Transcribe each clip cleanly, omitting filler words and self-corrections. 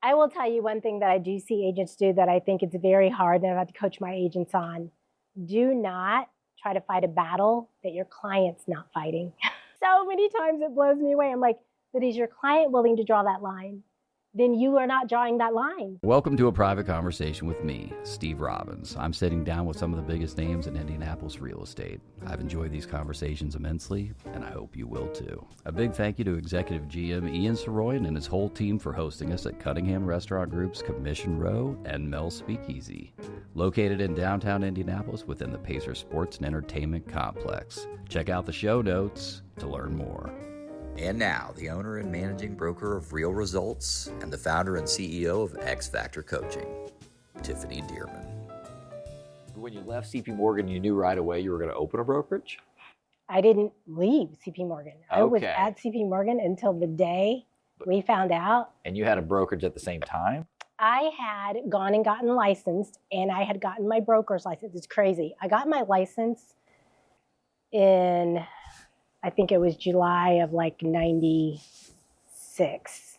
I will tell you one thing that I do see agents do that I think it's very hard, and I've had to coach my agents on. Do not try to fight a battle that your client's not fighting. So many times it blows me away. I'm like, but is your client willing to draw that line? Then you are not drawing that line. Welcome to a private conversation with me, Steve Robbins. I'm sitting down with some of the biggest names in Indianapolis real estate. I've enjoyed these conversations immensely, and I hope you will too. A big thank you to Executive GM Ian Soroyan and his whole team for hosting us at Cunningham Restaurant Group's Commission Row and Mel Speakeasy, located in downtown Indianapolis within the Pacer Sports and Entertainment Complex. Check out the show notes to learn more. And now, the owner and managing broker of Real Results and the founder and CEO of X Factor Coaching, Tiffany Dearman. When you left CP Morgan, you knew right away you were going to open a brokerage? I didn't leave CP Morgan. I was Okay. at CP Morgan until the day we found out. And you had a brokerage at the same time? I had gone and gotten licensed, and I had gotten my broker's license. It's crazy. I got my license in, I think it was July of like 96.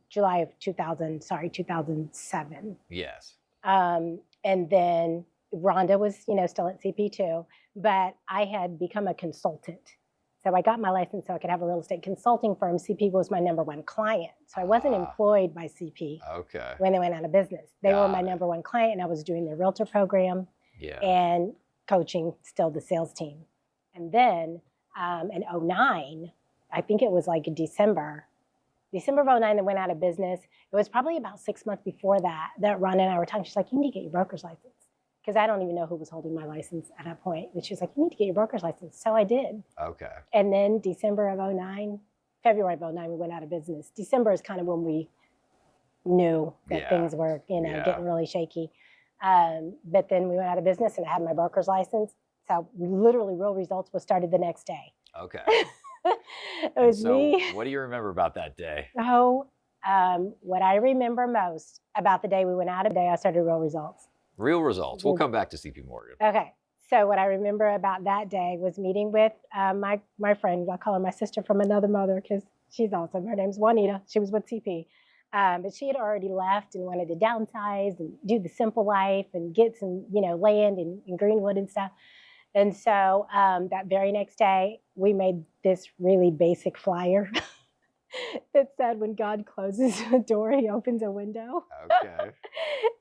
July of 2007. Yes. And then Rhonda was, still at CP2, but I had become a consultant. So I got my license so I could have a real estate consulting firm. CP was my number one client. So I wasn't employed by CP when they went out of business. They were my number one client, and I was doing their realtor program and coaching still the sales team. And then in 09, I think it was like December of 09, they went out of business. It was probably about 6 months before that Rhonda and I were talking. She's like, you need to get your broker's license. Because I don't even know who was holding my license at that point. But she was like, you need to get your broker's license. So I did. Okay. And then February of 09, we went out of business. December is kind of when we knew that things were, getting really shaky. But then we went out of business, and I had my broker's license. So literally Real Results was started the next day. Okay. It was me. What do you remember about that day? What I remember most about the day we went out of the day I started Real Results. Real Results. We'll come back to CP Morgan. Okay. So what I remember about that day was meeting with my friend. I call her my sister from another mother because she's awesome. Her name's Juanita. She was with CP. But she had already left and wanted to downsize and do the simple life and get some, land in Greenwood and stuff. And so that very next day, we made this really basic flyer that said, when God closes a door, he opens a window. Okay.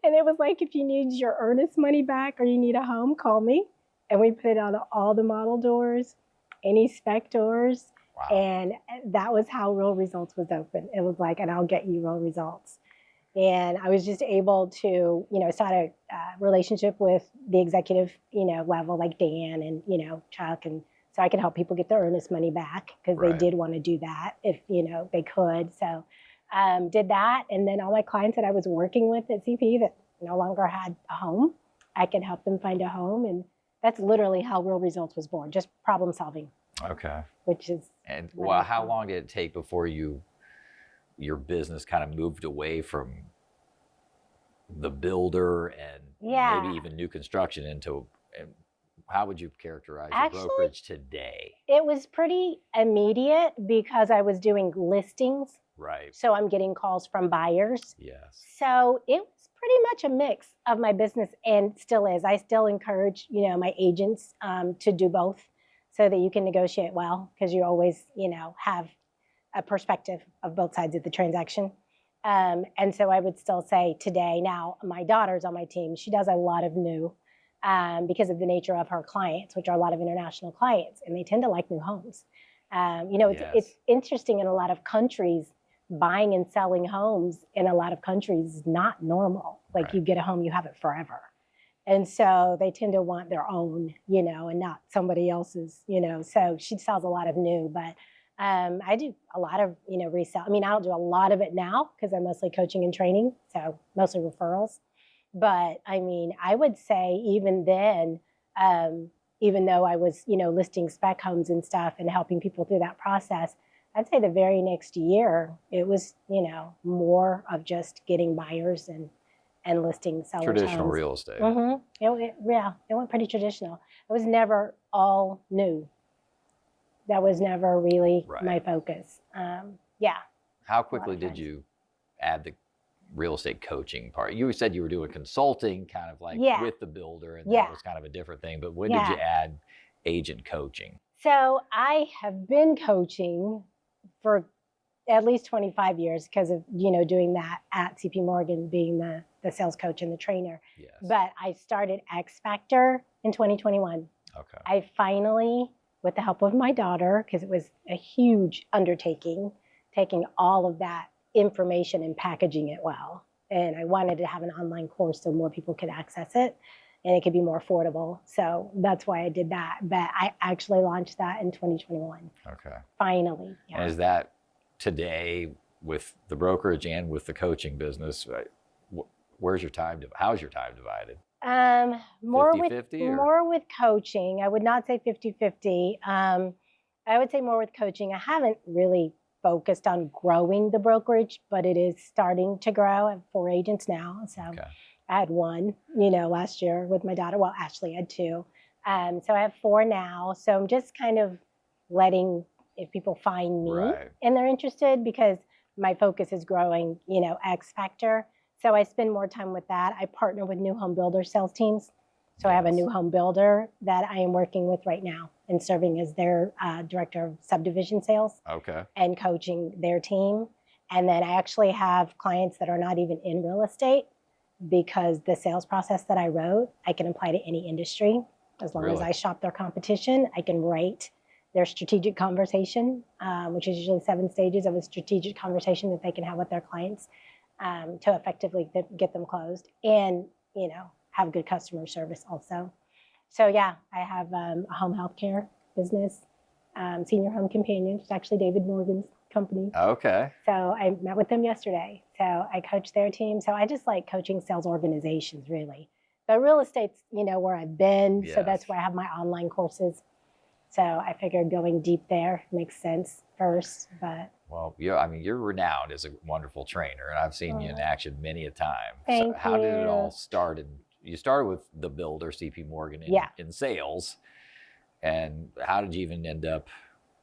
And it was like, if you need your earnest money back or you need a home, call me. And we put it on all the model doors, any spec doors. Wow. And that was how Real Results was open. It was like, and I'll get you Real Results. And I was just able to, start a relationship with the executive, level, like Dan and, Chuck. And so I could help people get their earnest money back because they did want to do that if, they could. So did that. And then all my clients that I was working with at CP that no longer had a home, I could help them find a home. And that's literally how Real Results was born, just problem solving. Okay. Which is. And how long did it take before your business kind of moved away from the builder and maybe even new construction into, and how would you characterize your brokerage today? It was pretty immediate because I was doing listings. Right. So I'm getting calls from buyers. Yes. So it was pretty much a mix of my business, and still is. I still encourage, my agents to do both so that you can negotiate well, because you always, have a perspective of both sides of the transaction. And so I would still say today, now my daughter's on my team. She does a lot of new because of the nature of her clients, which are a lot of international clients, and they tend to like new homes. It's interesting in a lot of countries, buying and selling homes in a lot of countries is not normal. Like you get a home, you have it forever. And so they tend to want their own, and not somebody else's, so she sells a lot of new, but I do a lot of, resell. I mean, I don't do a lot of it now because I'm mostly coaching and training, so mostly referrals. But I mean, I would say even then, even though I was, listing spec homes and stuff and helping people through that process, I'd say the very next year, it was, more of just getting buyers and listing sellers. Traditional homes. real estate. Mm-hmm. It went pretty traditional. It was never all new. That was never really my focus. How quickly did times. you add the real estate coaching part? You said you were doing consulting kind of like Yeah. with the builder, and Yeah. that was kind of a different thing. But when did Yeah. you add agent coaching? So I have been coaching for at least 25 years because of, doing that at CP Morgan, being the sales coach and the trainer. Yes. But I started X Factor in 2021. Okay. I finally, with the help of my daughter, because it was a huge undertaking, taking all of that information and packaging it well. And I wanted to have an online course so more people could access it and it could be more affordable. So that's why I did that. But I actually launched that in 2021. Okay. Finally. Yeah. And is that today with the brokerage and with the coaching business? Where's your time? How's your time divided? More 50-50 or? more with coaching. I would not say 50-50. I would say more with coaching. I haven't really focused on growing the brokerage, but it is starting to grow. I have 4 agents now. So Okay. I had 1, last year with my daughter. Well, actually I had 2. So I have 4 now. So I'm just kind of letting, if people find me Right. and they're interested, because my focus is growing, X Factor. So I spend more time with that. I partner with new home builder sales teams. So I have a Yes. new home builder that I am working with right now and serving as their director of subdivision sales Okay. and coaching their team. And then I actually have clients that are not even in real estate, because the sales process that I wrote, I can apply to any industry. As long as Really? I shop their competition, I can write their strategic conversation, which is usually 7 stages of a strategic conversation that they can have with their clients to effectively get them closed and, have good customer service also. So yeah, I have a home health care business, Senior Home Companion. It's actually David Morgan's company. Okay. So I met with them yesterday. So I coach their team. So I just like coaching sales organizations, really. But real estate's, where I've been. So that's Yes. where I have my online courses. So I figured going deep there makes sense first. But Well, you're renowned as a wonderful trainer, and I've seen you in action many a time. Thank How did it you. all start? You started with the builder, CP Morgan, Yeah. in sales. And how did you even end up?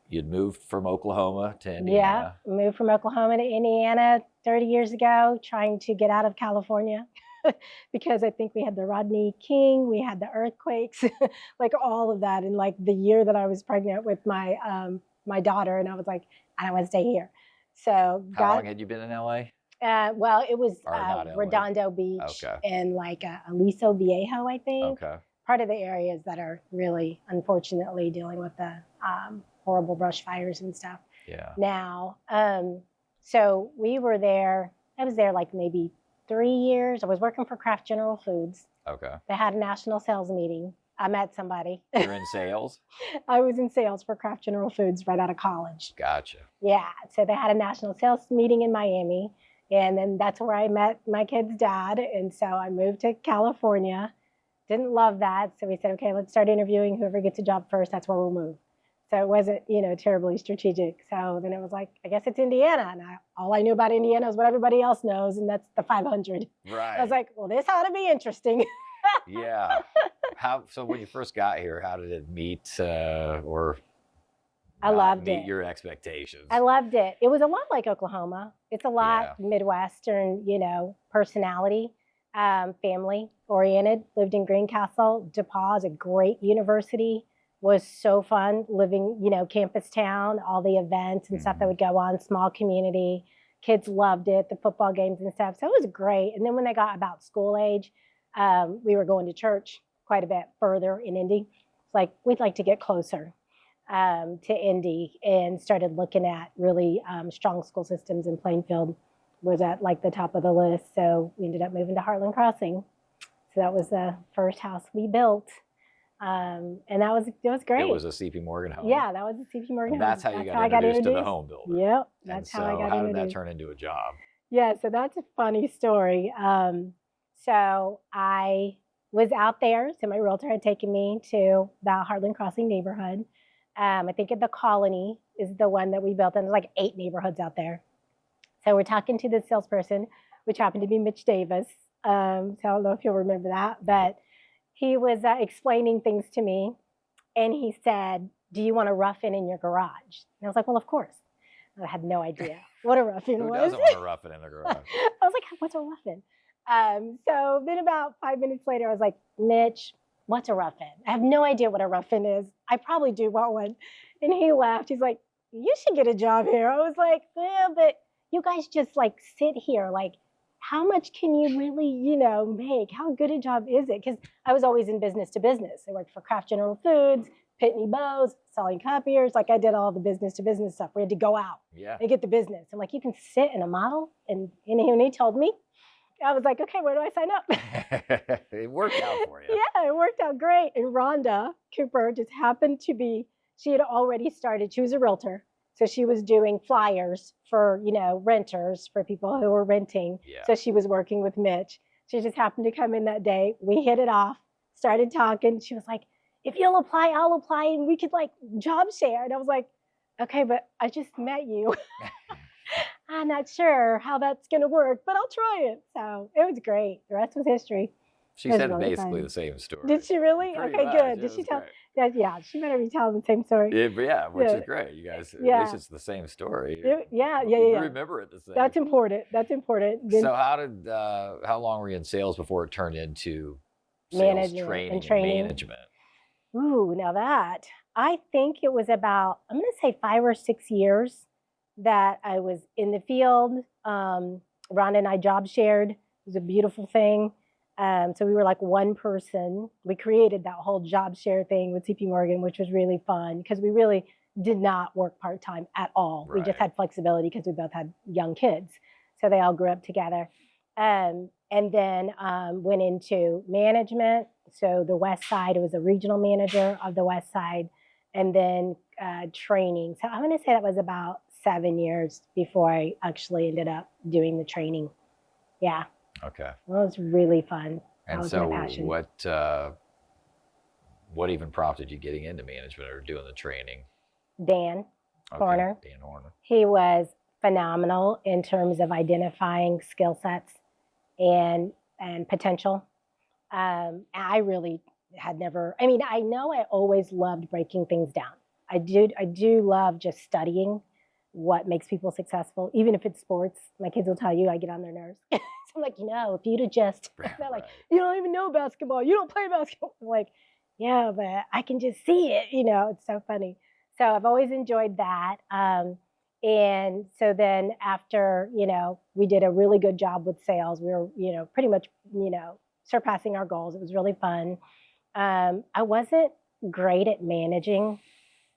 You'd moved from Oklahoma to Indiana. Yeah, moved from Oklahoma to Indiana 30 years ago, trying to get out of California because I think we had the Rodney King, we had the earthquakes, like all of that. And like the year that I was pregnant with my my daughter, and I was like, I don't want to stay here. So How long had you been in LA? well, it was Or not LA? Redondo Beach Okay. and like Aliso Viejo, I think. Okay. Part of the areas that are really, unfortunately, dealing with the horrible brush fires and stuff Yeah. now. So we were there. I was there like maybe 3 years. I was working for Kraft General Foods. Okay. They had a national sales meeting. I met somebody. You're in sales? I was in sales for Kraft General Foods right out of college. Gotcha. Yeah. So they had a national sales meeting in Miami. And then that's where I met my kid's dad. And so I moved to California. Didn't love that. So we said, okay, let's start interviewing. Whoever gets a job first, that's where we'll move. So it wasn't, terribly strategic. So then it was like, I guess it's Indiana. And all I knew about Indiana is what everybody else knows, and that's the 500. Right. I was like, well, this ought to be interesting. Yeah. So when you first got here, how did it meet or I not loved meet it. your expectations? I loved it. It was a lot like Oklahoma. It's a lot Midwestern, personality, family oriented. Lived in Greencastle. DePauw is a great university. Was so fun living, campus town, all the events and stuff that would go on, small community. Kids loved it, the football games and stuff. So it was great. And then when they got about school age, we were going to church quite a bit further in Indy. It's like, we'd like to get closer to Indy, and started looking at really strong school systems, in Plainfield was at like the top of the list. So we ended up moving to Heartland Crossing. So that was the first house we built. And it was great. It was a CP Morgan home. Yeah, that was a CP Morgan And that's home. how you got introduced to the home builder. Yep, And that's so how I got how introduced. did that turn into a job? Yeah, so that's a funny story. So I was out there. So my realtor had taken me to the Heartland Crossing neighborhood. I think the Colony is the one that we built, and there's like 8 neighborhoods out there. So we're talking to this salesperson, which happened to be Mitch Davis. So I don't know if you'll remember that, but he was explaining things to me, and he said, do you want to rough in your garage? And I was like, well, of course. I had no idea what a ruffin Who was. doesn't want to rough it in the garage? I was like, what's a ruffin? So then about 5 minutes later, I was like, Mitch, what's a ruffin? I have no idea what a ruffin is. I probably do want one. And he laughed. He's like, you should get a job here. I was like, yeah, but you guys just like sit here. Like, how much can you really, make? How good a job is it? Because I was always in business to business. I worked for Kraft General Foods, Pitney Bowes, selling copiers. Like I did all the business to business stuff. We had to go out and get the business. I'm like, you can sit in a model. And when he told me, I was like, okay, where do I sign up? It worked out for you. Yeah, it worked out great. And Rhonda Cooper just happened to be, she had already started, she was a realtor. So she was doing flyers for, renters, for people who were renting. Yeah. So she was working with Mitch. She just happened to come in that day. We hit it off, started talking. She was like, if you'll apply, I'll apply, and we could like job share. And I was like, okay, but I just met you. I'm not sure how that's going to work, but I'll try it. So it was great. The rest was history. She said really basically the same story. Did she really? Pretty okay, much. good. Did she tell? Yeah, she better be telling the same story. Yeah, which is great. You guys, at least it's the same story. Yeah. You remember it the same. That's important. Then, so how long were you in sales before it turned into sales training and management? Ooh, now that, I think it was about, I'm going to say 5 or 6 years that I was in the field. Rhonda and I job shared. It was a beautiful thing. So we were like one person. We created that whole job share thing with CP Morgan, which was really fun because we really did not work part-time at all. Right. We just had flexibility because we both had young kids. So they all grew up together. And then went into management. So the West Side, it was a regional manager of the West Side, and then training. So I'm going to say that was about 7 years before I actually ended up doing the training. Yeah. Okay. Well, it was really fun. And that was so my passion. what even prompted you getting into management or doing the training? Dan Horner. Dan Horner. He was phenomenal in terms of identifying skill sets and potential. I really had never, I know I always loved breaking things down. I do love just studying what makes people successful, even if it's sports. My kids will tell you I get on their nerves. So I'm like, if you'd have just, they're like, you don't even know basketball. You don't play basketball. I'm like, yeah, but I can just see it. It's so funny. So I've always enjoyed that. And so then after, we did a really good job with sales. We were, pretty much, surpassing our goals. It was really fun. I wasn't great at managing.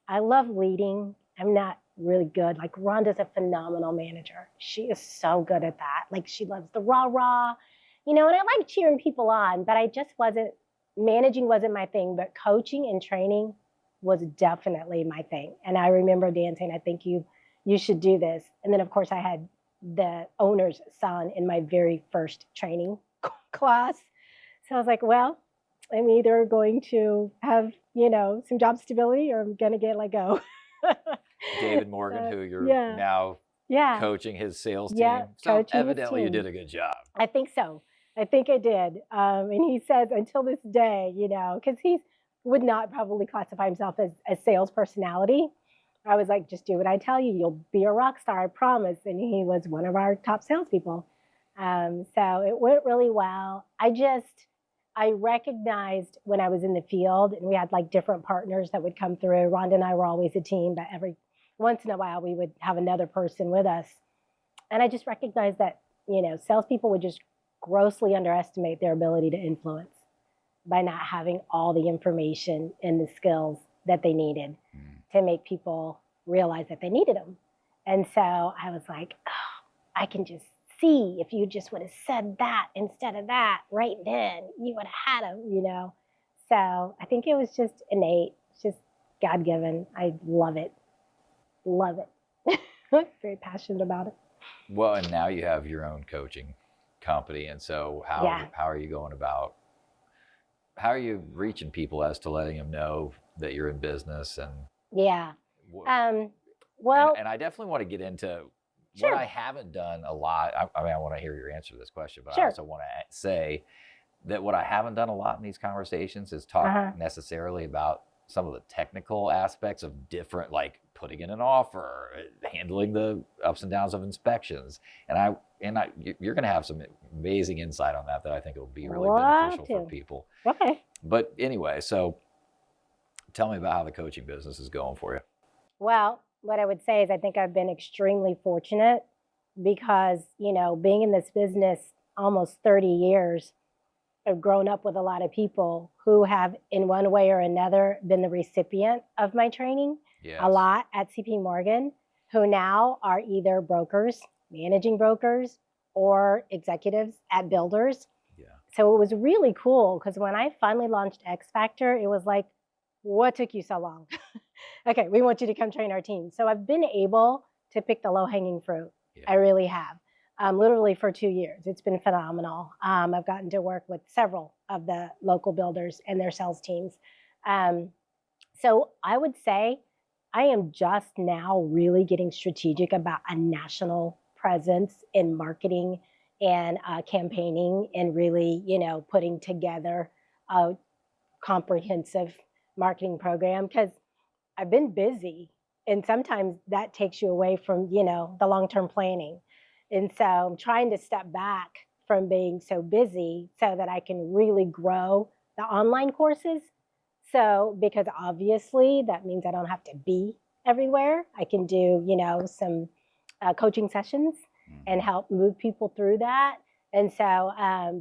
I love leading. I'm not really good. Like Rhonda's a phenomenal manager. She is so good at that. Like she loves the rah-rah, and I like cheering people on, but I just managing wasn't my thing, but coaching and training was definitely my thing. And I remember Dan saying, I think you should do this. And then of course I had the owner's son in my very first training class. So I was like, well, I'm either going to have, some job stability or I'm going to get let go. David Morgan, who you're now coaching his sales team. Yeah, so evidently you did a good job. I think so. I think I did. And he says until this day, because he would not probably classify himself as sales personality. I was like, just do what I tell you. You'll be a rock star, I promise. And he was one of our top salespeople. So it went really well. I recognized when I was in the field, and we had like different partners that would come through. Rhonda and I were always a team, but every once in a while we would have another person with us. And I just recognized that, salespeople would just grossly underestimate their ability to influence by not having all the information and the skills that they needed to make people realize that they needed them. And so I was like, oh, I can just see if you just would have said that instead of that right then, you would have had them, So I think it was just innate, just God-given. I love it. Love it. Very passionate about it. Well, and now you have your own coaching company. And so how are you going about, how are you reaching people as to letting them know that you're in business? And well, and I definitely want to get into Sure. what I haven't done a lot. I want to hear your answer to this question, but Sure. I also want to say that what I haven't done a lot in these conversations is talk necessarily about some of the technical aspects of different like putting in an offer, handling the ups and downs of inspections. You're going to have some amazing insight on that I think will be really beneficial for people. Okay. But anyway, so tell me about how the coaching business is going for you. Well, what I would say is I think I've been extremely fortunate because, being in this business almost 30 years, I've grown up with a lot of people who have, in one way or another, been the recipient of my training. Yes. A lot at CP Morgan, who now are either brokers, managing brokers, or executives at builders. Yeah. So it was really cool because when I finally launched X Factor, it was like, what took you so long? Okay, we want you to come train our team. So I've been able to pick the low-hanging fruit. Yeah. I really have. Literally for 2 years. It's been phenomenal. I've gotten to work with several of the local builders and their sales teams. So I would say I am just now really getting strategic about a national presence in marketing and campaigning and really, putting together a comprehensive marketing program because I've been busy and sometimes that takes you away from, the long-term planning. And so I'm trying to step back from being so busy so that I can really grow the online courses. So, because obviously that means I don't have to be everywhere. I can do, some coaching sessions and help move people through that. And so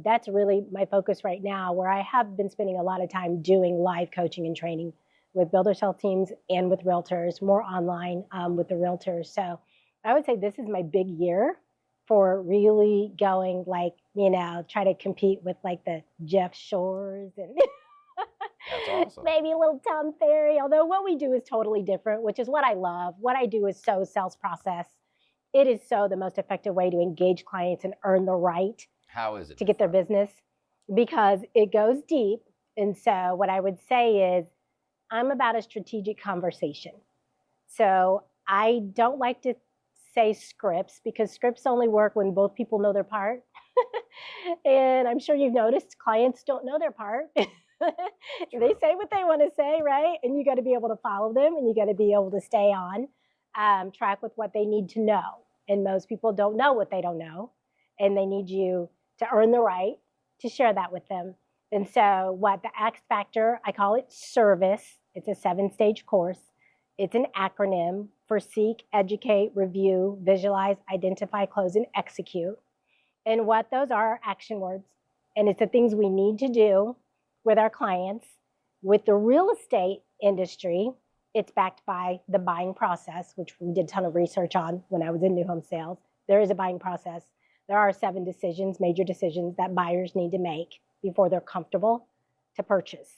that's really my focus right now, where I have been spending a lot of time doing live coaching and training with builder sales teams and with realtors, more online with the realtors. So I would say this is my big year for really going try to compete with like the Jeff Shores and That's awesome. Maybe a little Tom Ferry, although what we do is totally different, which is what I love. What I do is so sales process. It is so the most effective way to engage clients and earn the right How is it to get their business because it goes deep. And so what I would say is I'm about a strategic conversation. So I don't like to say scripts because scripts only work when both people know their part. And I'm sure you've noticed clients don't know their part. They say what they want to say, right? And you got to be able to follow them and you got to be able to stay on track with what they need to know. And most people don't know what they don't know. And they need you to earn the right to share that with them. And so what the X Factor, I call it service. It's a 7-stage course. It's an acronym for seek, educate, review, visualize, identify, close, and execute. And what those are action words. And it's the things we need to do with our clients. With the real estate industry, it's backed by the buying process, which we did a ton of research on when I was in new home sales. There is a buying process. There are 7 decisions, major decisions that buyers need to make before they're comfortable to purchase.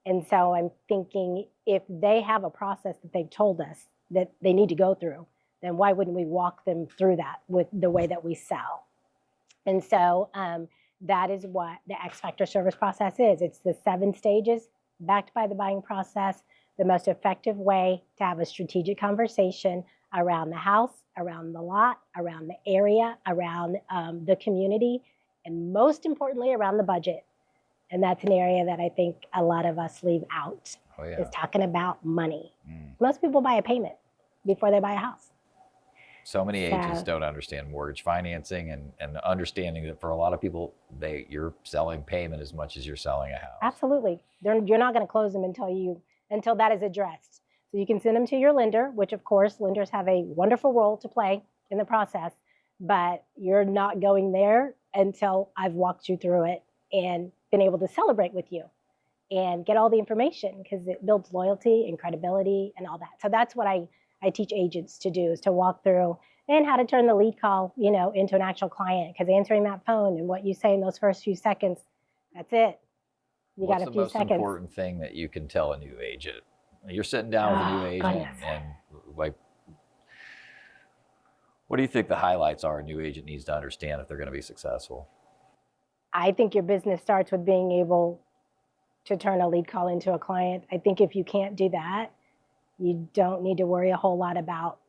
And so I'm thinking if they have a process that they've told us that they need to go through, then why wouldn't we walk them through that with the way that we sell? And so that is what the X Factor service process is. It's the 7 stages backed by the buying process, the most effective way to have a strategic conversation around the house, around the lot, around the area, around the community, and most importantly, around the budget. And that's an area that I think a lot of us leave out, is talking about money. Most people buy a payment before they buy a house. So many agents don't understand mortgage financing and understanding that for a lot of people, you're selling payment as much as you're selling a house. Absolutely. You're not going to close them until that is addressed. So you can send them to your lender, which of course lenders have a wonderful role to play in the process, but you're not going there until I've walked you through it and been able to celebrate with you and get all the information because it builds loyalty and credibility and all that. So that's what I teach agents to do, is to walk through and how to turn the lead call, into an actual client, because answering that phone and what you say in those first few seconds, that's it. You got a few seconds. What's the most important thing that you can tell a new agent? You're sitting down with a new agent and what do you think the highlights are a new agent needs to understand if they're going to be successful? I think your business starts with being able to turn a lead call into a client. I think if you can't do that, you don't need to worry a whole lot about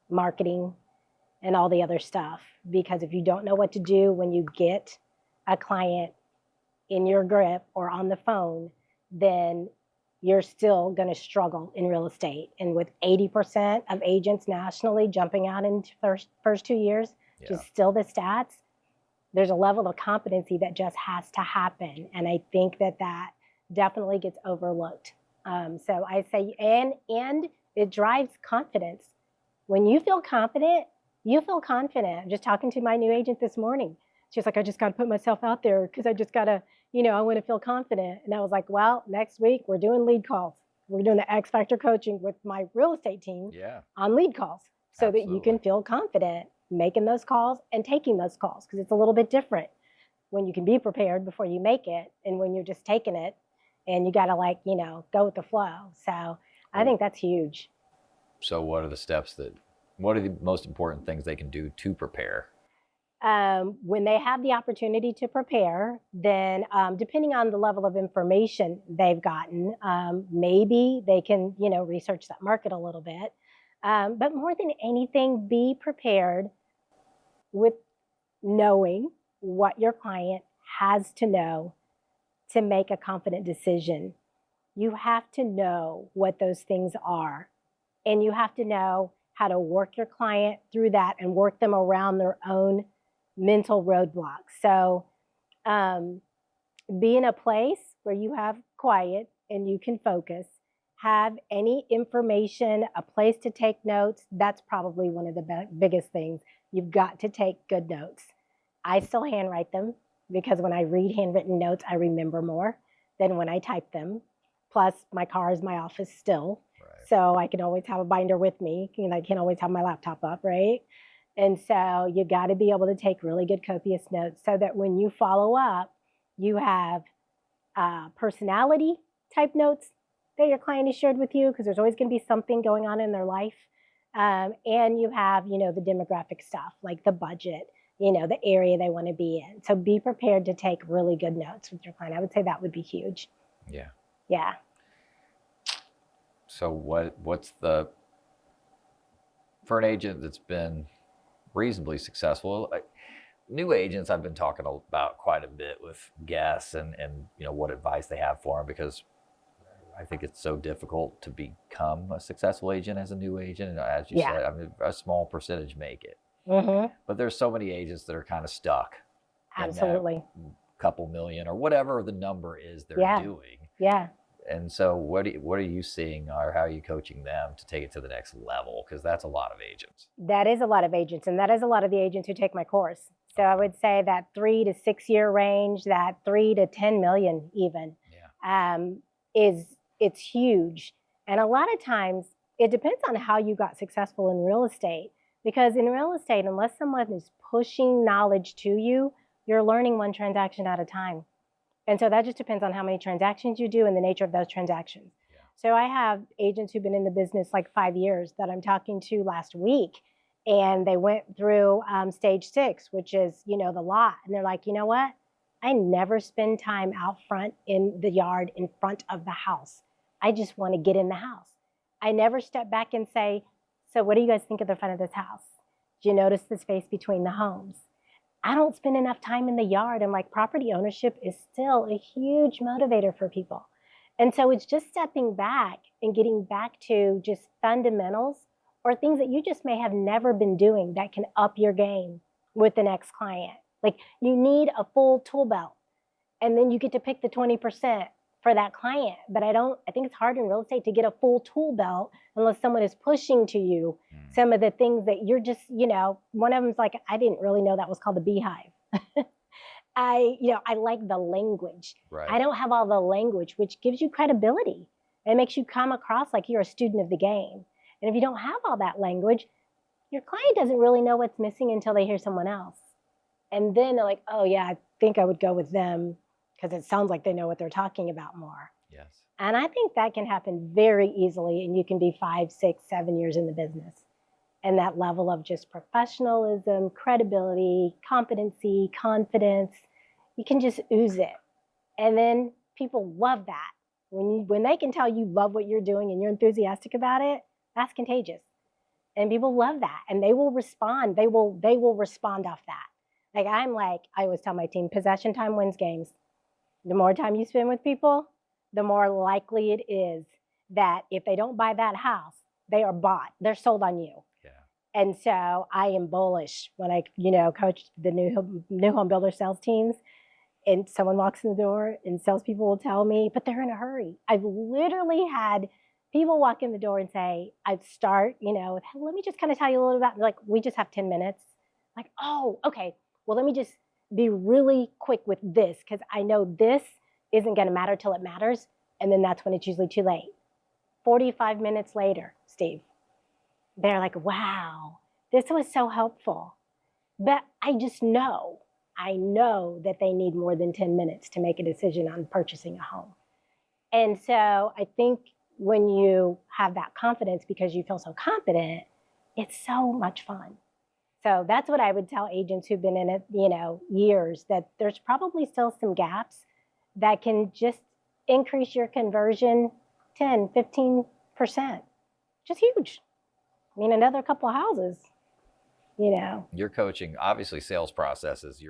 marketing and all the other stuff. Because if you don't know what to do when you get a client in your grip or on the phone, then you're still going to struggle in real estate. And with 80% of agents nationally jumping out in first 2 years, which is still the stats, there's a level of competency that just has to happen. And I think that definitely gets overlooked. So I say, and it drives confidence. When you feel confident, you feel confident. I'm just talking to my new agent this morning. She's like, I just got to put myself out there because I just got to, I want to feel confident. And I was like, well, next week we're doing lead calls. We're doing the X Factor coaching with my real estate team on lead calls so that you can feel confident making those calls and taking those calls, because it's a little bit different when you can be prepared before you make it and when you're just taking it and you got to go with the flow. So I think that's huge. So what are the most important things they can do to prepare? When they have the opportunity to prepare, then depending on the level of information they've gotten, maybe they can, research that market a little bit. But more than anything, be prepared with knowing what your client has to know to make a confident decision. You have to know what those things are, and you have to know how to work your client through that and work them around their own mental roadblocks. So be in a place where you have quiet and you can focus. Have any information, a place to take notes. That's probably one of the biggest things. You've got to take good notes. I still handwrite them because when I read handwritten notes, I remember more than when I type them. Plus, my car is my office still. Right. So I can always have a binder with me. I can always have my laptop up, right? And so you got to be able to take really good, copious notes so that when you follow up, you have personality type notes that your client has shared with you, because there's always going to be something going on in their life. And you have, the demographic stuff, like the budget, the area they want to be in. So be prepared to take really good notes with your client. I would say that would be huge. Yeah. Yeah. So what's for an agent that's been reasonably successful, new agents I've been talking about quite a bit with guests and what advice they have for them, because I think it's so difficult to become a successful agent as a new agent. And as you said, a small percentage make it. Mm-hmm. But there's so many agents that are kind of stuck. Absolutely. Couple million or whatever the number is they're doing. Yeah. And so what are you seeing, or how are you coaching them to take it to the next level? Because that's a lot of agents. That is a lot of agents, and that is a lot of the agents who take my course. So I would say that 3 to 6 year range, that 3 to 10 million even, it's huge. And a lot of times it depends on how you got successful in real estate, because in real estate, unless someone is pushing knowledge to you, you're learning one transaction at a time. And so that just depends on how many transactions you do and the nature of those transactions. Yeah. So I have agents who've been in the business like 5 years that I'm talking to last week, and they went through stage 6, which is, the lot. And they're like, you know what? I never spend time out front in the yard in front of the house. I just want to get in the house. I never step back and say, so what do you guys think of the front of this house? Do you notice the space between the homes? I don't spend enough time in the yard, and property ownership is still a huge motivator for people. And so it's just stepping back and getting back to just fundamentals or things that you just may have never been doing that can up your game with the next client. Like, you need a full tool belt, and then you get to pick the 20% for that client. But I think it's hard in real estate to get a full tool belt unless someone is pushing to you some of the things that you're just, one of them's like, I didn't really know that was called a beehive. I like the language. Right. I don't have all the language, which gives you credibility. It makes you come across like you're a student of the game. And if you don't have all that language, your client doesn't really know what's missing until they hear someone else. And then they're like, oh yeah, I think I would go with them because it sounds like they know what they're talking about more. Yes. And I think that can happen very easily, and you can be 5, 6, 7 years in the business. And that level of just professionalism, credibility, competency, confidence, you can just ooze it. And then people love that. When they can tell you love what you're doing and you're enthusiastic about it, that's contagious. And people love that, and they will respond. They will respond off that. I always tell my team, possession time wins games. The more time you spend with people, the more likely it is that if they don't buy that house, they are bought. They're sold on you. Yeah. And so I am bullish when I, coach the new home builder sales teams, and someone walks in the door and salespeople will tell me, but they're in a hurry. I've literally had people walk in the door and say, I'd start, with, hey, let me just kind of tell you a little about, like, we just have 10 minutes. Like, oh, okay. Well, let me just be really quick with this, because I know this isn't going to matter till it matters. And then that's when it's usually too late. 45 minutes later, Steve, they're like, wow, this was so helpful. But I know that they need more than 10 minutes to make a decision on purchasing a home. And so I think when you have that confidence because you feel so confident, it's so much fun. So that's what I would tell agents who've been in it, years, that there's probably still some gaps that can just increase your conversion 10, 15%. Just huge. I mean, another couple of houses, You're coaching, obviously sales processes,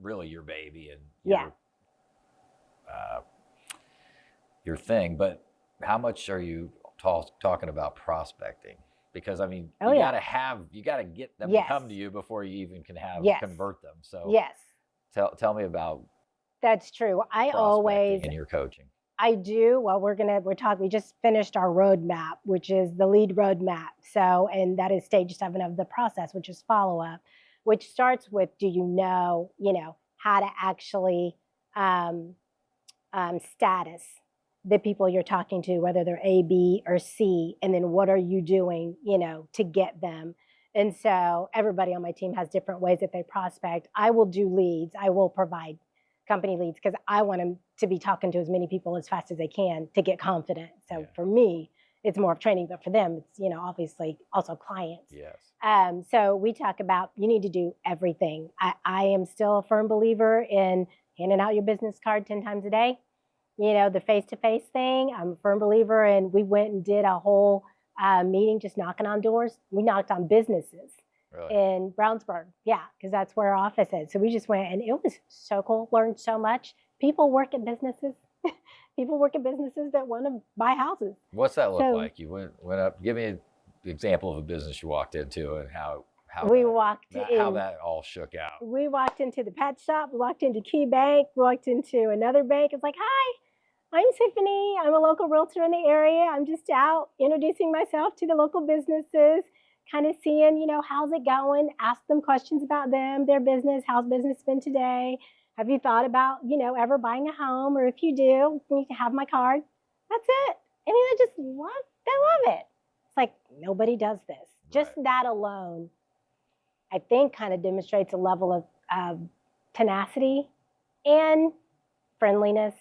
really your baby and your thing. But how much are you talking about prospecting? Because I mean, you gotta get them to come to you before you even can convert them. So tell me about that's true. I always in your coaching. I do. Well, we just finished our roadmap, which is the lead roadmap. So, and that is stage 7 of the process, which is follow-up, which starts with, do you know how to actually status the people you're talking to, whether they're A, B, or C, and then what are you doing, to get them? And so everybody on my team has different ways that they prospect. I will do leads. I will provide company leads because I want them to be talking to as many people as fast as they can to get confident. So for me, it's more of training, but for them, it's, obviously also clients. Yes. So we talk about, you need to do everything. I am still a firm believer in handing out your business card 10 times a day. The face-to-face thing, I'm a firm believer in. We went and did a whole meeting just knocking on doors. We knocked on businesses. Really? In Brownsburg, because that's where our office is. So we just went, and it was so cool. Learned so much. People work at businesses. People work at businesses that want to buy houses. What's that look like? You went up. Give me an example of a business you walked into and how that all shook out. We walked into the pet shop. We walked into Key Bank. We walked into another bank. It's like, hi, I'm Tiffany. I'm a local realtor in the area. I'm just out introducing myself to the local businesses, kind of seeing, how's it going? Ask them questions about them, their business, how's business been today? Have you thought about, ever buying a home? Or if you do, you can have my card. That's it. I mean, they love it. It's like, nobody does this. Right. Just that alone, I think, kind of demonstrates a level of tenacity and friendliness.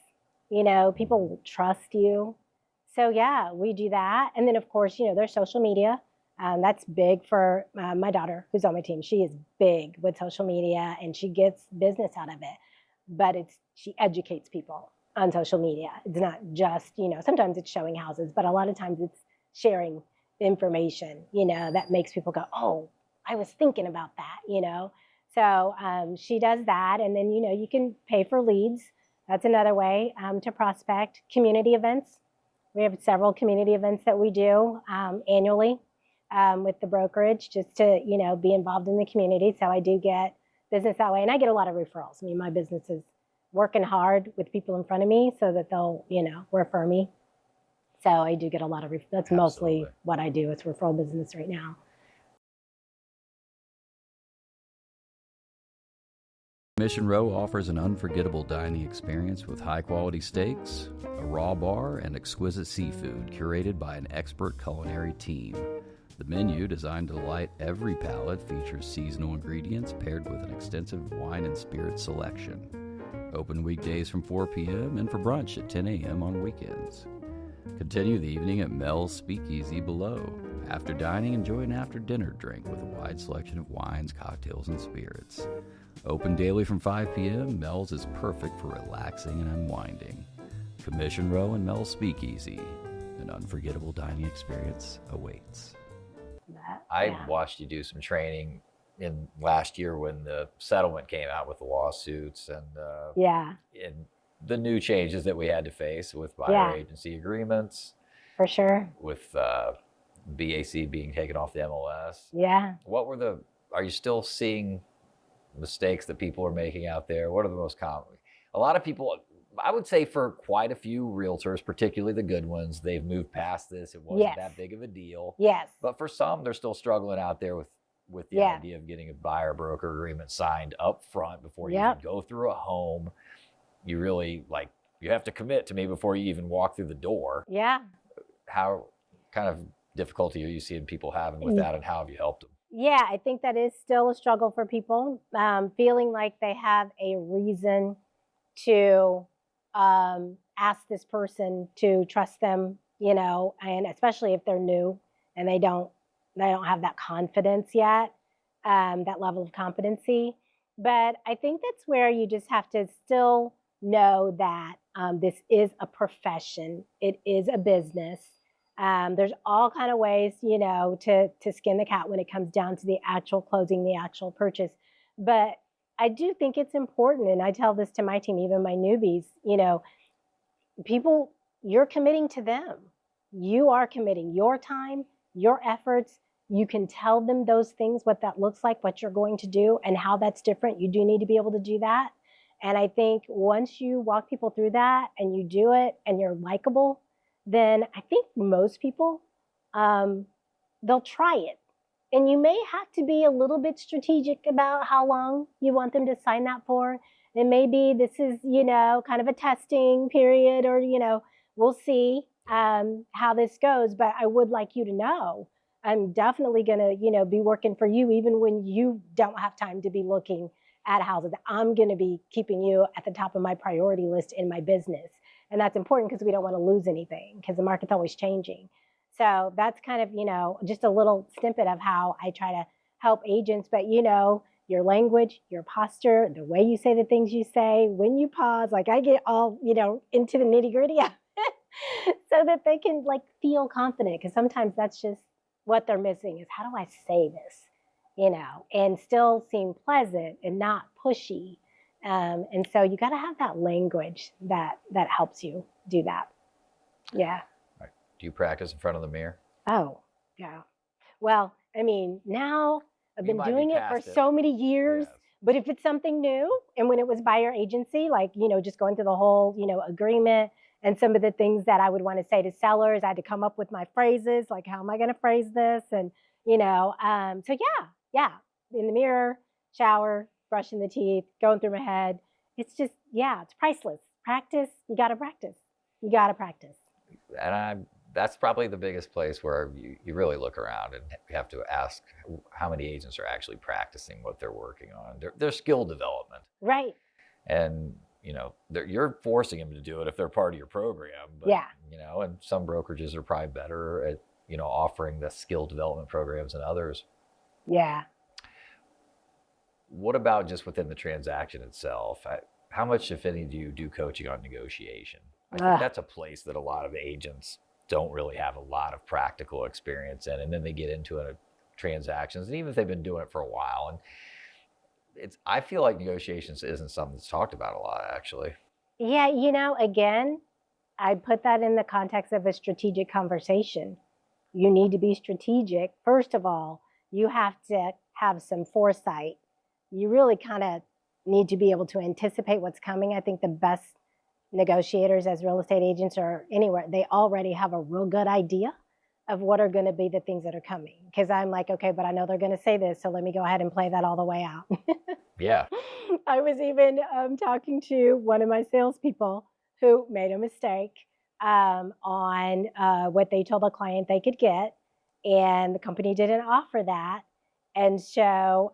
People will trust you. So we do that. And then of course, there's social media. That's big for my daughter who's on my team. She is big with social media and she gets business out of it, but she educates people on social media. It's not just, sometimes it's showing houses, but a lot of times it's sharing information, that makes people go, oh, I was thinking about that, So she does that. And then, you can pay for leads. That's another way to prospect. Community events. We have several community events that we do annually. With the brokerage, just to, be involved in the community. So I do get business that way. And I get a lot of referrals. I mean, my business is working hard with people in front of me so that they'll, refer me. So I do get a lot of that's Absolutely. Mostly what I do. It's referral business right now. Mission Row offers an unforgettable dining experience with high-quality steaks, a raw bar, and exquisite seafood curated by an expert culinary team. The menu, designed to delight every palate, features seasonal ingredients paired with an extensive wine and spirit selection. Open weekdays from 4 p.m. and for brunch at 10 a.m. on weekends. Continue the evening at Mel's Speakeasy below. After dining, enjoy an after-dinner drink with a wide selection of wines, cocktails, and spirits. Open daily from 5 p.m., Mel's is perfect for relaxing and unwinding. Commission Row and Mel's Speakeasy. An unforgettable dining experience awaits. I watched you do some training in last year when the settlement came out with the lawsuits and the new changes that we had to face with buyer Yeah. agency agreements, For sure. with BAC being taken off the MLS. Yeah. Are you still seeing mistakes that people are making out there? What are the most common? A lot of people, I would say for quite a few realtors, particularly the good ones, they've moved past this. It wasn't Yes. that big of a deal. Yes. But for some, they're still struggling out there with the Yeah. idea of getting a buyer broker agreement signed up front before you Yep. even go through a home. You really you have to commit to me before you even walk through the door. Yeah. How kind of difficulty are you seeing people having with that, and how have you helped them? Yeah, I think that is still a struggle for people, feeling like they have a reason to ask this person to trust them, and especially if they're new and they don't have that confidence yet, that level of competency. But I think that's where you just have to still know that this is a profession. It is a business. There's all kind of ways, to skin the cat when it comes down to the actual closing, the actual purchase. But I do think it's important, and I tell this to my team, even my newbies, people, you're committing to them. You are committing your time, your efforts. You can tell them those things, what that looks like, what you're going to do, and how that's different. You do need to be able to do that. And I think once you walk people through that and you do it and you're likable, then I think most people, they'll try it. And you may have to be a little bit strategic about how long you want them to sign that for. And maybe this is, kind of a testing period, or, we'll see how this goes. But I would like you to know, I'm definitely going to, be working for you, even when you don't have time to be looking at houses. I'm going to be keeping you at the top of my priority list in my business. And that's important because we don't want to lose anything, because the market's always changing. So that's kind of, just a little snippet of how I try to help agents. But, your language, your posture, the way you say the things you say, when you pause, like I get all, into the nitty gritty so that they can feel confident. Because sometimes that's just what they're missing, is how do I say this, and still seem pleasant and not pushy. And so you got to have that language that helps you do that. Yeah. Right. Do you practice in front of the mirror? Oh, yeah. Well, I mean, now I've been doing it for so many years, Yes. But if it's something new, and when it was buyer agency, just going through the whole, agreement and some of the things that I would want to say to sellers, I had to come up with my phrases, like, how am I going to phrase this? And, so yeah, in the mirror, shower, brushing the teeth, going through my head. It's just, it's priceless. Practice, you got to practice. You got to practice. And that's probably the biggest place where you really look around and you have to ask how many agents are actually practicing what they're working on, their skill development. Right. And, you're forcing them to do it if they're part of your program. But, Yeah. And some brokerages are probably better at, offering the skill development programs than others. Yeah. What about just within the transaction itself? How much, if any, do you do coaching on negotiation? I think that's a place that a lot of agents don't really have a lot of practical experience in, and then they get into transactions, and even if they've been doing it for a while, and I feel like negotiations isn't something that's talked about a lot, actually. Yeah, again, I put that in the context of a strategic conversation. You need to be strategic. First of all, you have to have some foresight. You really kind of need to be able to anticipate what's coming. I think the best negotiators as real estate agents or anywhere, they already have a real good idea of what are going to be the things that are coming. Because I'm like, okay, but I know they're going to say this, so let me go ahead and play that all the way out. Yeah. I was even talking to one of my salespeople who made a mistake on what they told the client they could get, and the company didn't offer that. And so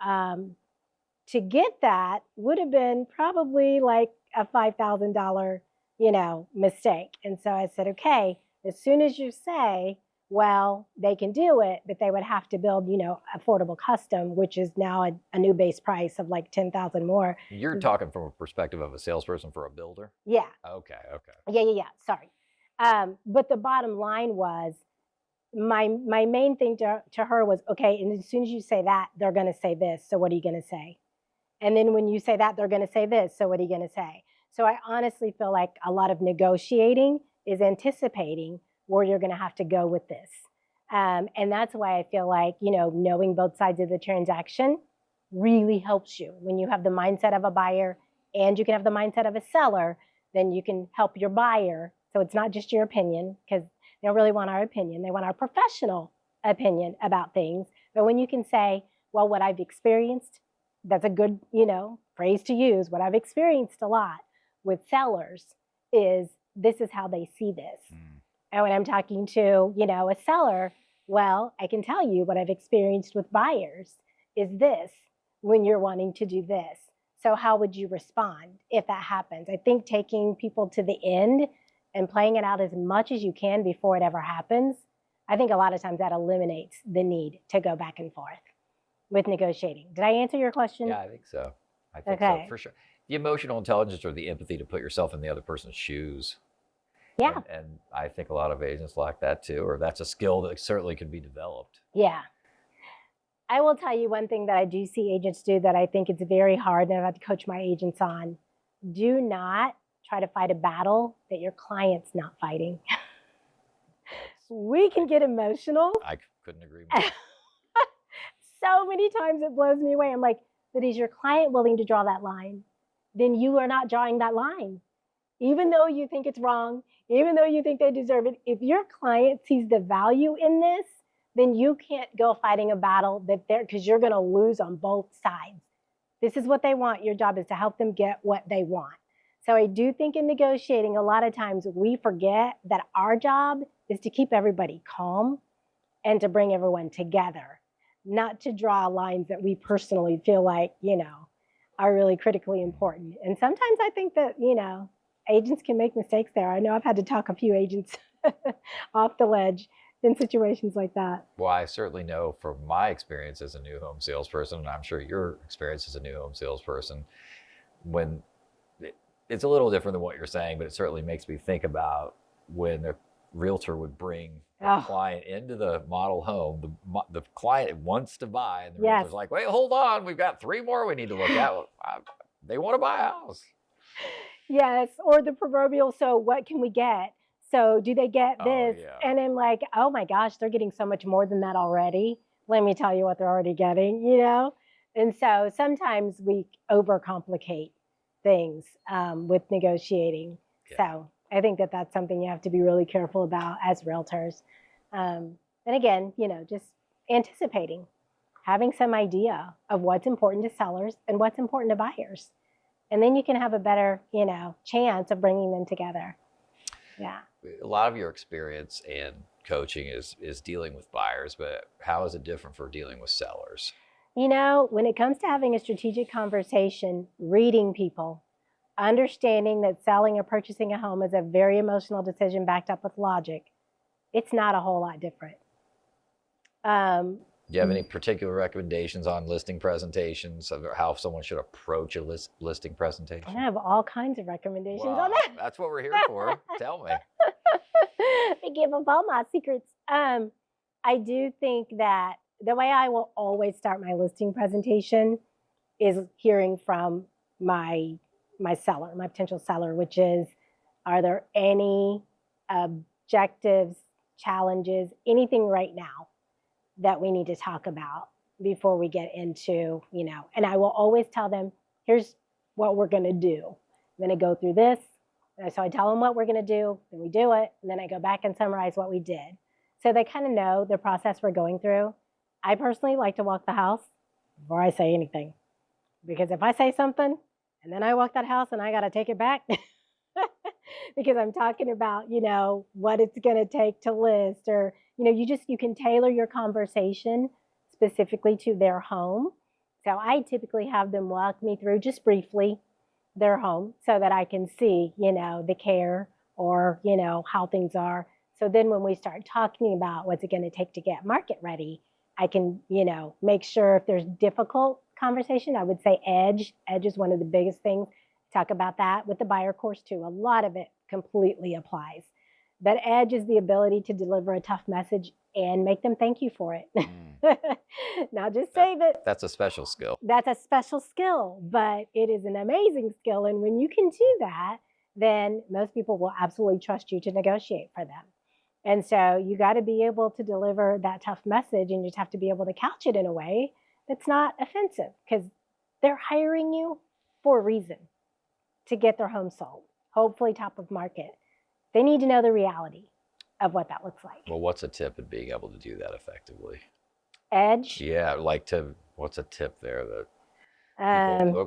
to get that would have been probably like a $5,000, mistake. And so I said, okay, as soon as you say, well, they can do it, but they would have to build, affordable custom, which is now a new base price of like $10,000 more. You're talking from a perspective of a salesperson for a builder? Yeah. Okay. Yeah. Sorry. But the bottom line was, my main thing to her was, okay, and as soon as you say that, they're going to say this. So what are you going to say? And then when you say that, they're going to say this. So what are you going to say? So I honestly feel like a lot of negotiating is anticipating where you're going to have to go with this. And that's why I feel like, knowing both sides of the transaction really helps you. When you have the mindset of a buyer and you can have the mindset of a seller, then you can help your buyer. So it's not just your opinion, because they don't really want our opinion. They want our professional opinion about things. But when you can say, well, what I've experienced, that's a good, phrase to use. What I've experienced a lot with sellers is this is how they see this. And when I'm talking to, a seller, well, I can tell you what I've experienced with buyers is this when you're wanting to do this. So how would you respond if that happens? I think taking people to the end and playing it out as much as you can before it ever happens, I think a lot of times that eliminates the need to go back and forth with negotiating. Did I answer your question? Yeah, I think so. I think so, for sure. The emotional intelligence or the empathy to put yourself in the other person's shoes. Yeah. And I think a lot of agents lack that too, or that's a skill that certainly could be developed. Yeah. I will tell you one thing that I do see agents do that I think it's very hard, and I've had to coach my agents on. Do not try to fight a battle that your client's not fighting. We can get emotional. I couldn't agree more. So many times it blows me away. I'm like, but is your client willing to draw that line? Then you are not drawing that line. Even though you think it's wrong, even though you think they deserve it, if your client sees the value in this, then you can't go fighting a battle because you're going to lose on both sides. This is what they want. Your job is to help them get what they want. So I do think in negotiating, a lot of times we forget that our job is to keep everybody calm and to bring everyone together, not to draw lines that we personally feel like, are really critically important. And sometimes I think that, agents can make mistakes there. I know I've had to talk a few agents off the ledge in situations like that. Well, I certainly know from my experience as a new home salesperson, and I'm sure your experience as a new home salesperson, when it's a little different than what you're saying, but it certainly makes me think about when the realtor would bring a client into the model home. The client wants to buy, and the realtor's like, wait, hold on, we've got 3 more we need to look at. They want to buy a house. Yes, or the proverbial, so what can we get? So do they get this? Yeah. And I'm like, oh my gosh, they're getting so much more than that already. Let me tell you what they're already getting, And so sometimes we overcomplicate things with negotiating. Yeah. So I think that that's something you have to be really careful about as realtors. And again, just anticipating, having some idea of what's important to sellers and what's important to buyers. And then you can have a better, chance of bringing them together. Yeah. A lot of your experience in coaching is dealing with buyers, but how is it different for dealing with sellers? When it comes to having a strategic conversation, reading people, understanding that selling or purchasing a home is a very emotional decision backed up with logic, it's not a whole lot different. Do you have any particular recommendations on listing presentations, of how someone should approach a listing presentation? I have all kinds of recommendations on that. That's what we're here for. Tell me. I give up all my secrets. I do think that the way I will always start my listing presentation is hearing from my seller, my potential seller, which is, are there any objectives, challenges, anything right now that we need to talk about before we get into, and I will always tell them, here's what we're going to do. I'm going to go through this. And so I tell them what we're going to do, then we do it, and then I go back and summarize what we did. So they kind of know the process we're going through. I personally like to walk the house before I say anything, because if I say something and then I walk that house and I got to take it back because I'm talking about, what it's going to take to list, or, you can tailor your conversation specifically to their home. So I typically have them walk me through just briefly their home so that I can see, the care or, how things are. So then when we start talking about what's it going to take to get market ready, I can, make sure if there's difficult conversation, I would say edge. Edge is one of the biggest things. Talk about that with the buyer course too. A lot of it completely applies. But edge is the ability to deliver a tough message and make them thank you for it. Mm. Now just save it. That's a special skill. That's a special skill, but it is an amazing skill. And when you can do that, then most people will absolutely trust you to negotiate for them. And so you got to be able to deliver that tough message, and you just have to be able to couch it in a way that's not offensive, because they're hiring you for a reason, to get their home sold, hopefully top of market. They need to know the reality of what that looks like. Well, what's a tip in being able to do that effectively? Edge. Yeah, what's a tip there that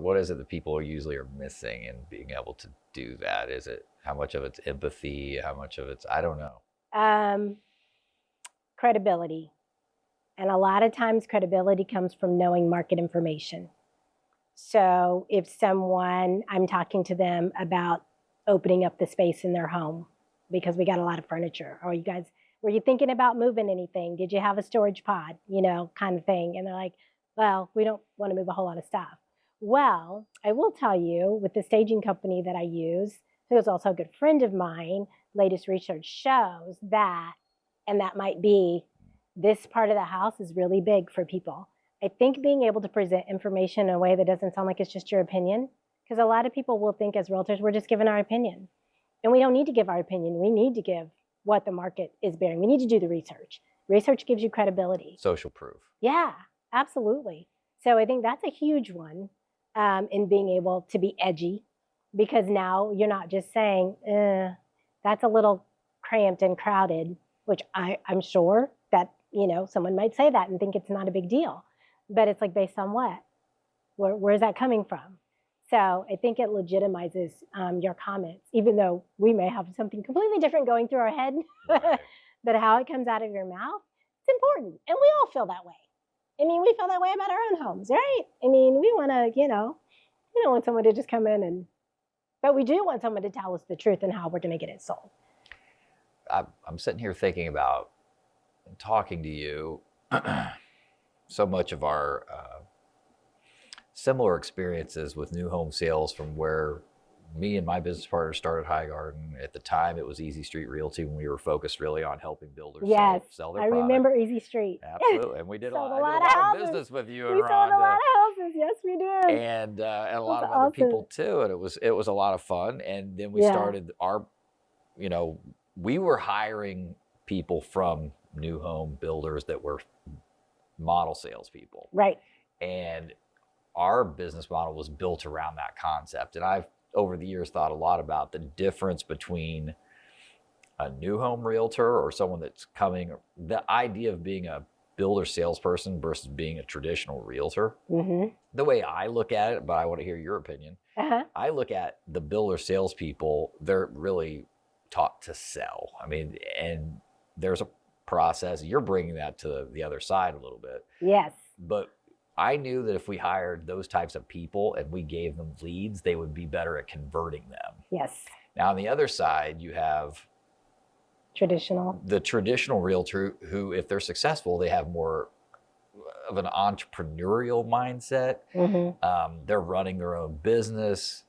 what is it that people usually are missing in being able to do that? Is it, how much of it's empathy? How much of it's, I don't know. Credibility. And a lot of times credibility comes from knowing market information. So if I'm talking to them about opening up the space in their home because we got a lot of furniture, or were you thinking about moving anything? Did you have a storage pod, kind of thing? And they're like, well, we don't want to move a whole lot of stuff. Well, I will tell you, with the staging company that I use, who is also a good friend of mine, latest research shows that, and that might be, this part of the house is really big for people. I think being able to present information in a way that doesn't sound like it's just your opinion, because a lot of people will think as realtors, we're just giving our opinion. And we don't need to give our opinion. We need to give what the market is bearing. We need to do the research. Research gives you credibility. Social proof. Yeah, absolutely. So I think that's a huge one, in being able to be edgy, because now you're not just saying, that's a little cramped and crowded, which I'm sure that, someone might say that and think it's not a big deal. But it's like, based on what? Where's that coming from? So I think it legitimizes your comments, even though we may have something completely different going through our head. Right. But how it comes out of your mouth, it's important. And we all feel that way. I mean, we feel that way about our own homes, right? I mean, we want to, we don't want someone to just come in but we do want someone to tell us the truth and how we're going to get it sold. I'm sitting here thinking about talking to you. So much of our similar experiences with new home sales, from where me and my business partner started High Garden. At the time, it was Easy Street Realty, when we were focused really on helping builders sell their product. I remember Easy Street. Absolutely. And we did a Sold lot of business with you and We Rhonda. sold a lot of houses. Yes, we did. And a lot of other people too. And it was a lot of fun. And then we started we were hiring people from new home builders that were model salespeople. Right. And our business model was built around that concept. And I've, over the years, thought a lot about the difference between a new home realtor or someone that's coming, the idea of being a builder salesperson versus being a traditional realtor. Mm-hmm. The way I look at it, but I want to hear your opinion. Uh-huh. I look at the builder salespeople, they're really taught to sell. I mean, and there's a process. You're bringing that to the other side a little bit. Yes. But I knew that if we hired those types of people and we gave them leads, they would be better at converting them. Yes. Now, on the other side, you have the traditional realtor who, if they're successful, they have more of an entrepreneurial mindset. Mm-hmm. They're running their own business,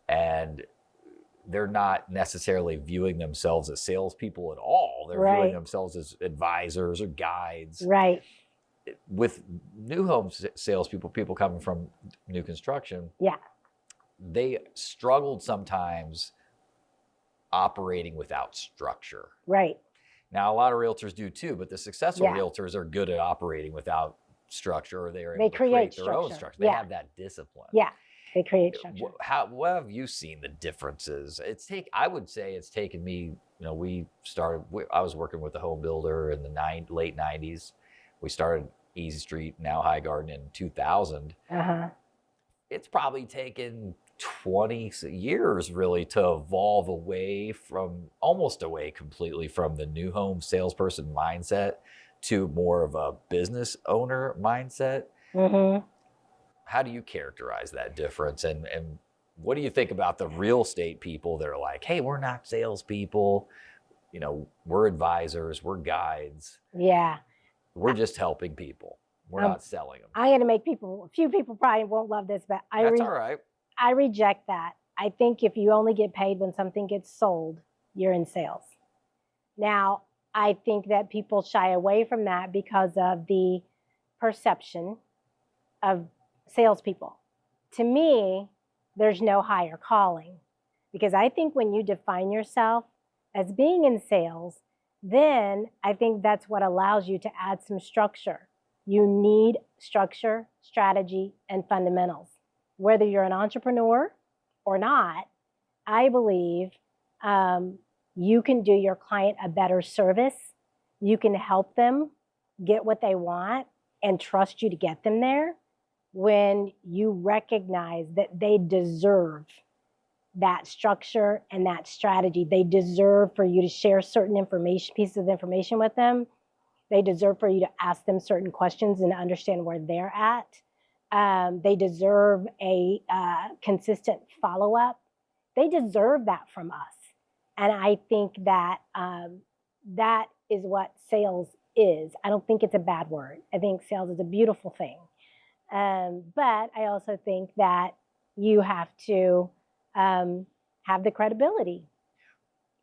and they're not necessarily viewing themselves as salespeople at all. They're viewing themselves as advisors or guides. Right. With new home salespeople, people coming from new construction, they struggled sometimes operating without structure. Right. Now, a lot of realtors do too, but the successful realtors are good at operating without structure, or they are able to create their own structure. They have that discipline. Yeah, they create structure. What have you seen the differences? I would say it's taken me, I was working with a home builder in the late 90s. We started Easy Street, now High Garden, in 2000. Uh-huh. It's probably taken 20 years really to evolve almost away completely from the new home salesperson mindset to more of a business owner mindset. Mm-hmm. How do you characterize that difference? And what do you think about the real estate people that are like, hey, we're not salespeople, we're advisors, we're guides. Yeah. We're just helping people. We're not selling them. I'm going to make a few people probably won't love this, but that's all right. I reject that. I think if you only get paid when something gets sold, you're in sales. Now, I think that people shy away from that because of the perception of salespeople. To me, there's no higher calling, because I think when you define yourself as being in sales, then I think that's what allows you to add some structure. You need structure, strategy, and fundamentals. Whether you're an entrepreneur or not, I believe you can do your client a better service. You can help them get what they want and trust you to get them there when you recognize that they deserve that structure and that strategy. They deserve for you to share certain pieces of information with them. They deserve for you to ask them certain questions and understand where they're at. They deserve a consistent follow-up. They deserve that from us. And I think that that is what sales is. I don't think it's a bad word. I think sales is a beautiful thing. But I also think that you have to have the credibility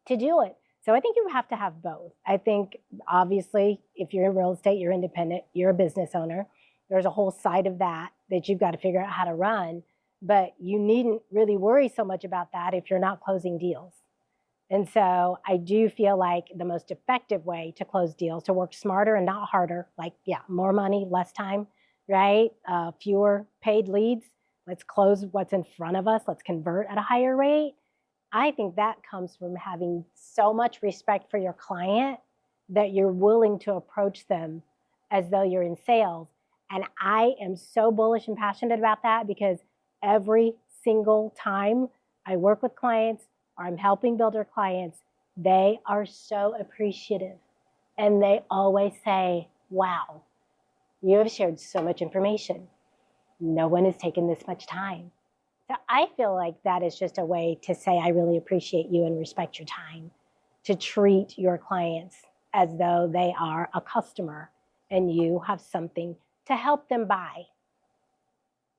to do it. So I think you have to have both. I think, obviously, if you're in real estate, you're independent, you're a business owner. There's a whole side of that you've got to figure out how to run. But you needn't really worry so much about that if you're not closing deals. And so I do feel like the most effective way to close deals, to work smarter and not harder, like, more money, less time, right? Fewer paid leads. Let's close what's in front of us. Let's convert at a higher rate. I think that comes from having so much respect for your client that you're willing to approach them as though you're in sales. And I am so bullish and passionate about that, because every single time I work with clients or I'm helping builder clients, they are so appreciative. And they always say, wow, you have shared so much information. No one has taken this much time. So I feel like that is just a way to say, I really appreciate you and respect your time, to treat your clients as though they are a customer and you have something to help them buy.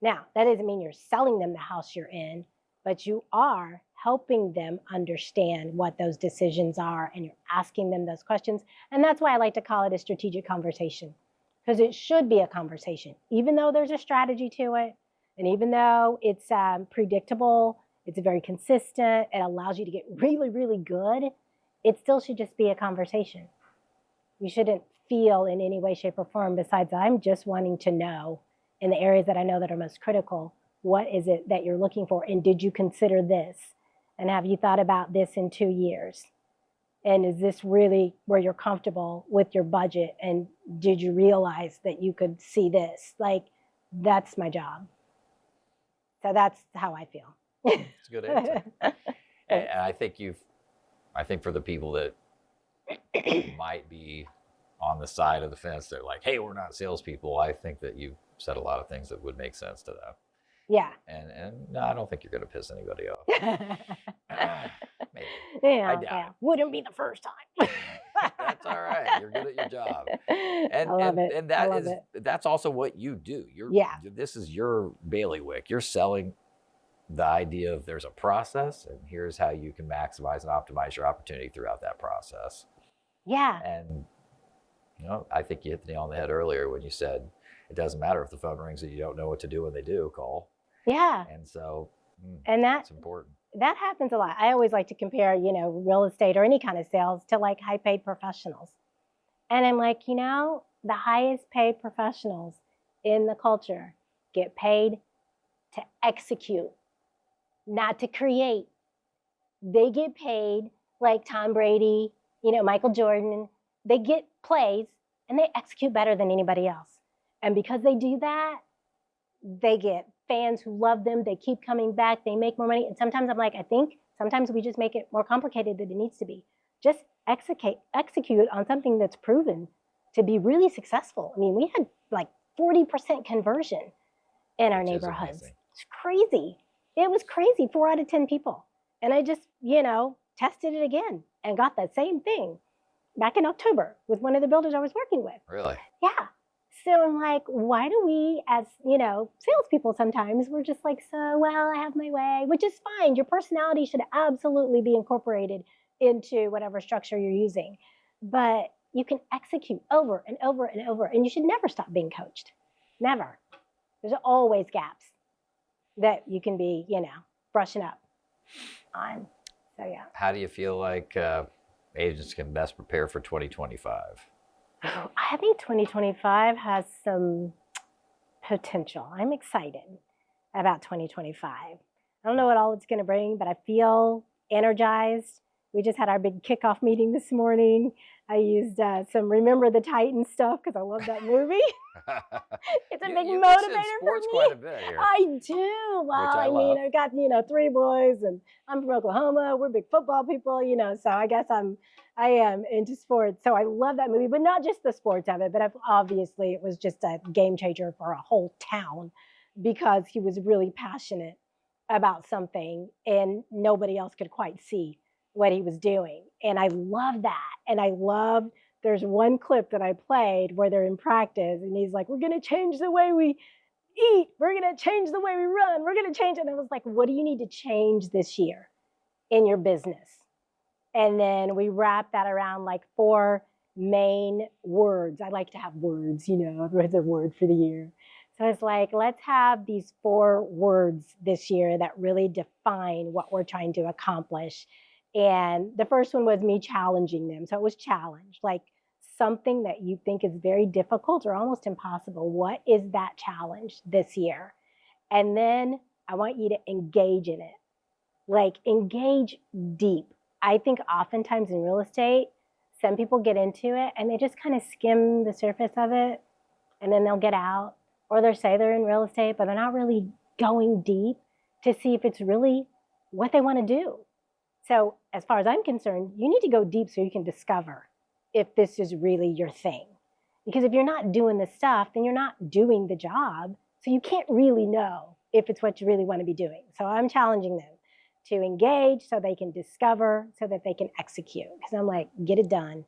Now, that doesn't mean you're selling them the house you're in, but you are helping them understand what those decisions are, and you're asking them those questions. And that's why I like to call it a strategic conversation, because it should be a conversation, even though there's a strategy to it. And even though it's predictable, it's very consistent, it allows you to get really, really good, it still should just be a conversation. You shouldn't feel in any way, shape, or form, besides I'm just wanting to know, in the areas that I know that are most critical, what is it that you're looking for? And did you consider this? And have you thought about this in 2 years? And is this really where you're comfortable with your budget? And did you realize that you could see this? Like, that's my job. So that's how I feel. It's a good answer. And I think for the people that might be on the side of the fence, they're like, hey, we're not salespeople. I think that you said a lot of things that would make sense to them. Yeah. And no, I don't think you're going to piss anybody off. Maybe. Yeah, I doubt it. Wouldn't be the first time. That's all right. You're good at your job. And I love it. And that's also what you do. This is your bailiwick. You're selling the idea of there's a process, and here's how you can maximize and optimize your opportunity throughout that process. Yeah. And I think you hit the nail on the head earlier when you said it doesn't matter if the phone rings and you don't know what to do when they do call. Yeah. And so that's important. That happens a lot. I always like to compare, real estate or any kind of sales to like high paid professionals. And I'm like, the highest paid professionals in the culture get paid to execute, not to create. They get paid like Tom Brady, Michael Jordan. They get plays and they execute better than anybody else. And because they do that, they get fans who love them. They keep coming back. They make more money. And sometimes I'm like, I think sometimes we just make it more complicated than it needs to be. Just execute on something that's proven to be really successful. I mean, we had like 40% conversion in our neighborhoods. It's crazy. It was crazy. 4 out of 10 people. And I just, tested it again and got that same thing back in October with one of the builders I was working with. Really? Yeah. So I'm like, why do we, as, salespeople sometimes, we're just like, I have my way, which is fine. Your personality should absolutely be incorporated into whatever structure you're using. but you can execute over and over and over. And you should never stop being coached. Never. There's always gaps that you can be, brushing up on. So, yeah. How do you feel like agents can best prepare for 2025? I think 2025 has some potential. I'm excited about 2025. I don't know what all it's going to bring, but I feel energized. We just had our big kickoff meeting this morning. I used some Remember the Titans stuff because I love that movie. It's a big motivator for me. Quite a bit here. I do. Well, I mean, I've got 3 boys, and I'm from Oklahoma. We're big football people, so I guess I am into sports. So I love that movie, but not just the sports of it, but obviously it was just a game changer for a whole town because he was really passionate about something and nobody else could quite see what he was doing. And I love that. And I love, there's one clip that I played where they're in practice and he's like, we're going to change the way we eat. We're going to change the way we run. We're going to change it. And I was like, what do you need to change this year in your business? And then we wrap that around like 4 main words. I like to have words, the word for the year. So it's like, let's have these 4 words this year that really define what we're trying to accomplish. And the first one was me challenging them. So it was challenge, like something that you think is very difficult or almost impossible. What is that challenge this year? And then I want you to engage in it, like engage deep. I think oftentimes in real estate, some people get into it and they just kind of skim the surface of it and then they'll get out, or they'll say they're in real estate, but they're not really going deep to see if it's really what they want to do. So as far as I'm concerned, you need to go deep so you can discover if this is really your thing. Because if you're not doing the stuff, then you're not doing the job. So you can't really know if it's what you really want to be doing. So I'm challenging them to engage so they can discover, so that they can execute. Because I'm like, get it done.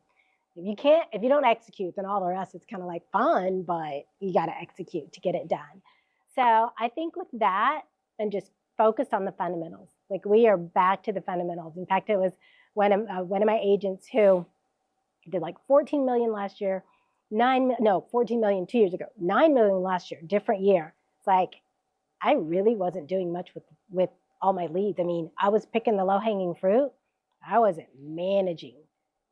If you don't execute, then all the rest is kind of like fun, but you got to execute to get it done. So I think with that, and just focus on the fundamentals. Like we are back to the fundamentals. In fact, it was one of my agents who did like 14 million last year, 14 million 2 years ago, 9 million last year, different year. It's like, I really wasn't doing much with all my leads. I mean, I was picking the low-hanging fruit. I wasn't managing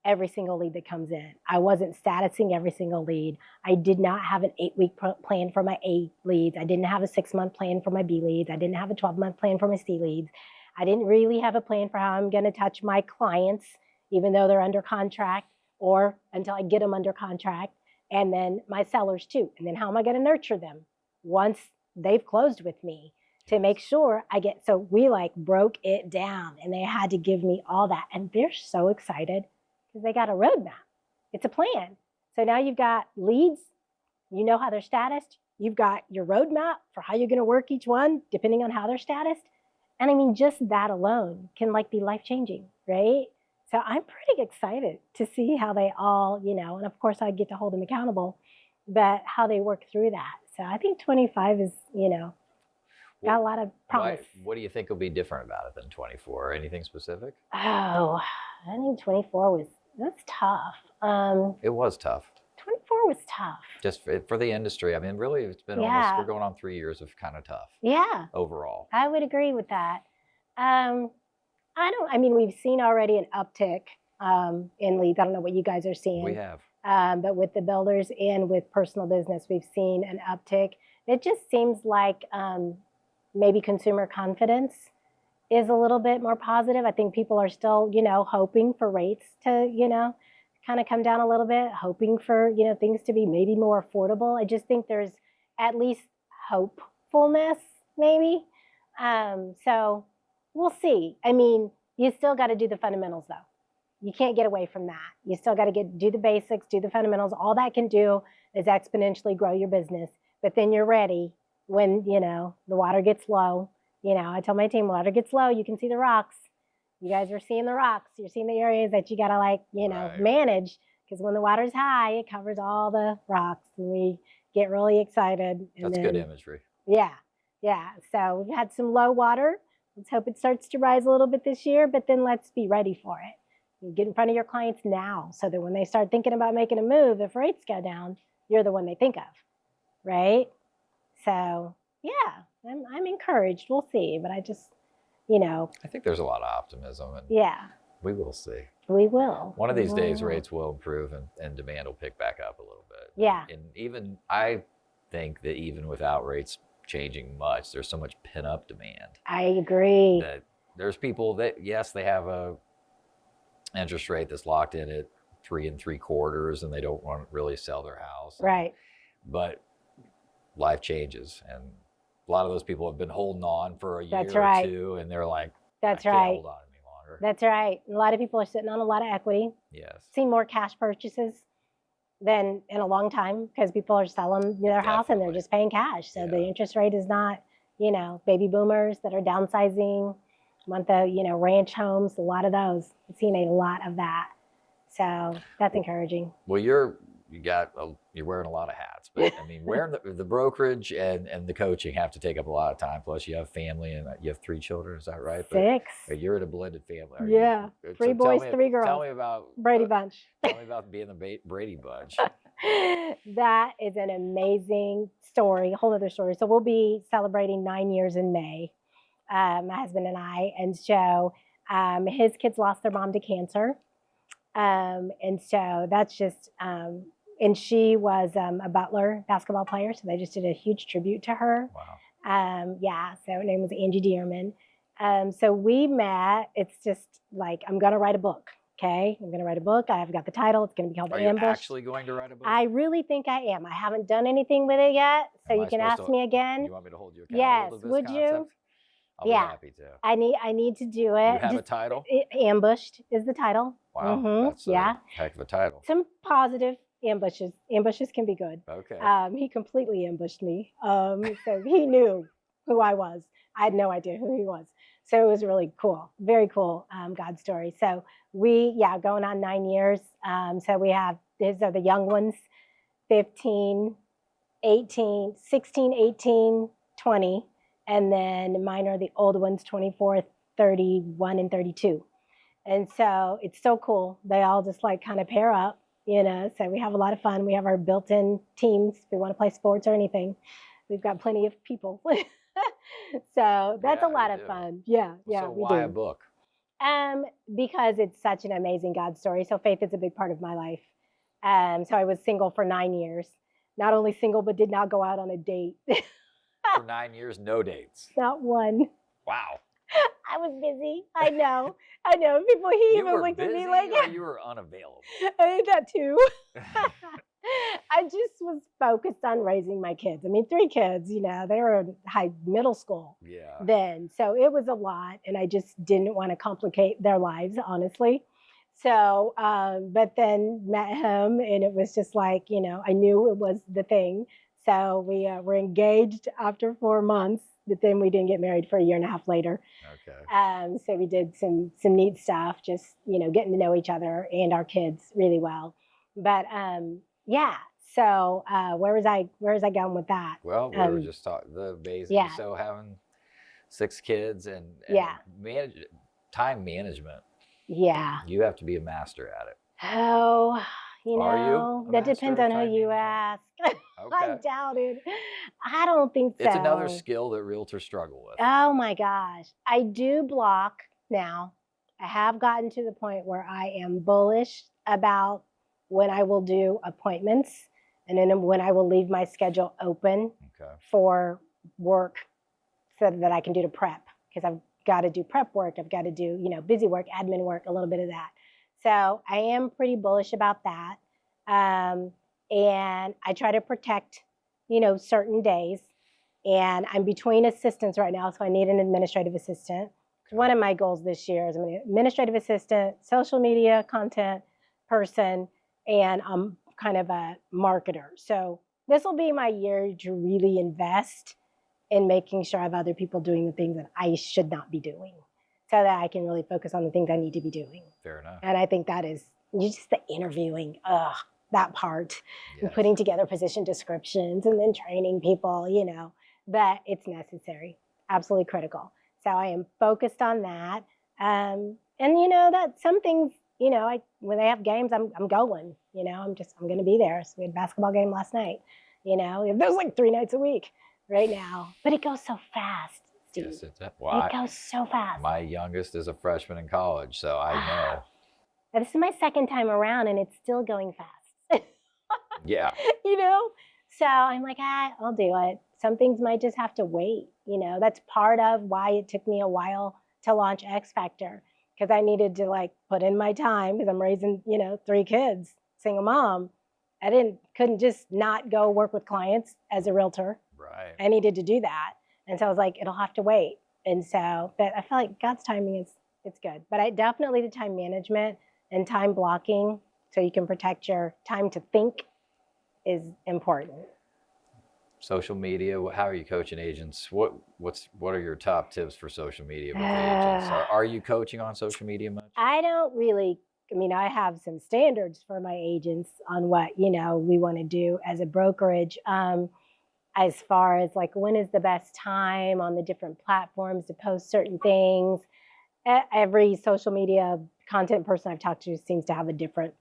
every single lead that comes in. I wasn't statusing every single lead. I did not have an 8-week plan for my A leads. I didn't have a 6-month plan for my B leads. I didn't have a 12-month plan for my C leads. I didn't really have a plan for how I'm going to touch my clients, even though they're under contract, or until I get them under contract, and then my sellers too. And then how am I going to nurture them once they've closed with me to make sure I get, so we like broke it down and they had to give me all that. And they're so excited because they got a roadmap. It's a plan. So now you've got leads, you know how they're statused. You've got your roadmap for how you're going to work each one, depending on how they're statused. And I mean, just that alone can like be life-changing, right? So I'm pretty excited to see how they all, and of course I get to hold them accountable, but how they work through that. So I think 25 is, got a lot of promise. What do you think will be different about it than 24? Anything specific? Oh, I think 24 that's tough. It was tough. 24 was tough. Just for the industry. I mean, really, it's been almost, we're going on 3 years of kind of tough. Yeah. Overall. I would agree with that. We've seen already an uptick in leads. I don't know what you guys are seeing. We have. But with the builders and with personal business, we've seen an uptick. It just seems like maybe consumer confidence is a little bit more positive. I think people are still, hoping for rates to, kind of come down a little bit, hoping for, things to be maybe more affordable. I just think there's at least hopefulness, maybe. So we'll see. I mean, you still got to do the fundamentals though. You can't get away from that. You still got to do the basics, do the fundamentals. All that can do is exponentially grow your business. But then you're ready when, the water gets low. I tell my team, water gets low, you can see the rocks. You guys are seeing the rocks. You're seeing the areas that you got to Right. manage, because when the water's high, it covers all the rocks and we get really excited. That's good imagery. Yeah. Yeah. So we've had some low water. Let's hope it starts to rise a little bit this year, but then let's be ready for it. You get in front of your clients now so that when they start thinking about making a move, if rates go down, you're the one they think of, right? So yeah, I'm encouraged. We'll see, but I just, I think there's a lot of optimism, and yeah, we will see. we will. One of We these days, will. rates will improve and demand will pick back up a little bit. Yeah. And even I think that even without rates changing much, there's so much pent up demand I agree. that there's people that, yes, they have a interest rate that's locked in at 3 3/4, and they don't want to really sell their house. Right. But life changes, and a lot of those people have been holding on for a year That's right. or two, and they're like, That's I can't right. hold on any longer. That's right. A lot of people are sitting on a lot of equity. Yes. Seen more cash purchases than in a long time because people are selling their house and they're Definitely. just paying cash. So the Yeah. interest rate is not, baby boomers that are downsizing, want the, ranch homes, a lot of those. I've seen a lot of that. So that's encouraging. Well, you're wearing a lot of hats, but I mean, wearing the brokerage and the coaching have to take up a lot of time. Plus, you have family and you have 3 children. Is that right? Six. But you're in a blended family. Are Yeah. you? 3 boys, 3 girls. Tell me about Brady Bunch. Tell me about being the Brady Bunch. That is an amazing story, a whole other story. So we'll be celebrating 9 years in May, my husband and I. And so his kids lost their mom to cancer. And so that's just, and she was a Butler basketball player. So they just did a huge tribute to her. Wow. Yeah, so her name was Angie Dearman. So we met. It's just like, I'm going to write a book. Okay, I'm going to write a book. I've got the title. It's going to be called Are you Ambush. actually going to write a book? I really think I am. I haven't done anything with it yet, so Am you I can supposed ask to- me Do again. you want me to hold you Yes, accountable to this would you? concept? I'll Yeah. be happy to. I need to do it. You have a title? Ambushed is the title. Wow, Mhm, that's a yeah. heck of a title. Some positive ambushes. Ambushes can be good. Okay. He completely ambushed me. So he knew who I was. I had no idea who he was. So it was really cool. Very cool God story. So going on 9 years. So we have, these are the young ones, 15, 18, 16, 18, 20. And then mine are the old ones, 24, 31, and 32. And so it's so cool. They all just like kind of pair up, so we have a lot of fun. We have our built-in teams. If we want to play sports or anything, we've got plenty of people. So that's Yeah, a lot you of do. fun. Yeah. So we why do. a book? Because it's such an amazing God story. So faith is a big part of my life. So I was single for 9 years. Not only single, but did not go out on a date. For 9 years, no dates. Not one. Wow. I was busy. I know. People, he You even were looked busy at me like, or you were unavailable? I did that too. I just was focused on raising my kids. I mean, 3 kids, they were in middle school Yeah. then. So it was a lot. And I just didn't want to complicate their lives, honestly. So, but then met him and it was just like, I knew it was the thing. So we were engaged after 4 months, but then we didn't get married for a year and a half later. Okay. So we did some neat stuff, just, getting to know each other and our kids really well. But yeah, so where was I going with that? Well, we were just talking the amazing. Yeah. So having 6 kids and Yeah. time management. Yeah. You have to be a master at it. Oh, Are you a that master depends of on who time you management? ask. Okay. I doubt it. I don't think so. It's another skill that realtors struggle with. Oh my gosh. I do block now. I have gotten to the point where I am bullish about when I will do appointments and then when I will leave my schedule open Okay. for work so that I can do to prep, because I've got to do prep work. I've got to do, busy work, admin work, a little bit of that. So I am pretty bullish about that. And I try to protect, certain days. And I'm between assistants right now, so I need an administrative assistant. Okay. One of my goals this year is I'm an administrative assistant, social media content person, and I'm kind of a marketer. So this will be my year to really invest in making sure I have other people doing the things that I should not be doing, so that I can really focus on the things I need to be doing. Fair enough. And I think that is just the interviewing, that part, and Yes. putting together position descriptions and then training people, but it's necessary, absolutely critical. So I am focused on that. And that some things, you know, when they have games, I'm going. You know, I'm going to be there. So we had a basketball game last night. You know, it was like 3 nights a week right now, but it goes so fast, Steve. Yes, well, it goes so fast. My youngest is a freshman in college, so I know. This is my second time around, and it's still going fast. Yeah. You know, so I'm like, I'll do it. Some things might just have to wait. You know, that's part of why it took me a while to launch X Factor, because I needed to like put in my time, because I'm raising, you know, 3 kids, single mom. I couldn't just not go work with clients as a realtor. Right. I needed to do that. And so I was like, it'll have to wait. And so, but I feel like God's timing it's good. But I definitely, the time management and time blocking, so you can protect your time to think, is important. Social media, how are you coaching agents? What are your top tips for social media with agents? Are you coaching on social media much? I don't really. I mean, I have some standards for my agents on what, you know, we want to do as a brokerage. As far as like, when is the best time on the different platforms to post certain things. Every social media content person I've talked to seems to have a different,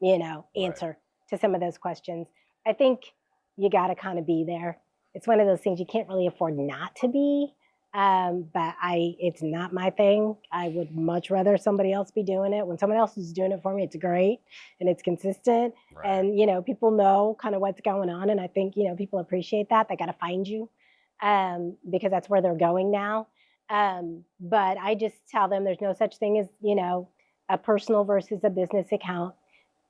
you know, answer to some of those questions. I think you got to kind of be there. It's one of those things you can't really afford not to be. But it's not my thing. I would much rather somebody else be doing it. When someone else is doing it for me, it's great and it's consistent. Right. And, you know, people know kind of what's going on. And I think, you know, people appreciate that. They got to find you, because that's where they're going now. But I just tell them there's no such thing as, you know, a personal versus a business account.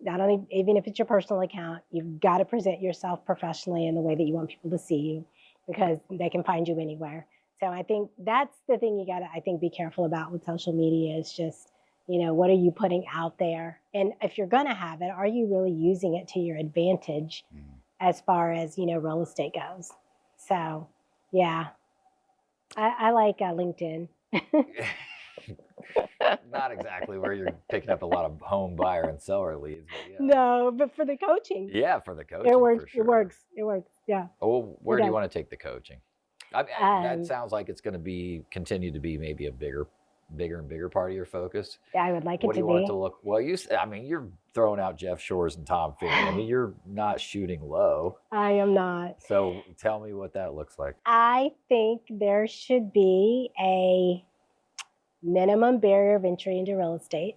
Not only, even if it's your personal account, you've got to present yourself professionally in the way that you want people to see you, because they can find you anywhere. So I think that's the thing you got to, I think, be careful about with social media, is just, you know, what are you putting out there? And if you're going to have it, are you really using it to your advantage as far as, you know, real estate goes? So, yeah, I like LinkedIn. Not exactly where you're picking up a lot of home buyer and seller leads. But yeah. No, but for the coaching. Yeah, for the coaching. It works. For sure. It works. Yeah. Oh, where do you want to take the coaching? That sounds like it's going to continue to be maybe a bigger and bigger part of your focus. Yeah, I would like it to be. What do you want it to look? Well, you're throwing out Jeff Shores and Tom Ferry. I mean, you're not shooting low. I am not. So tell me what that looks like. I think there should be a minimum barrier of entry into real estate.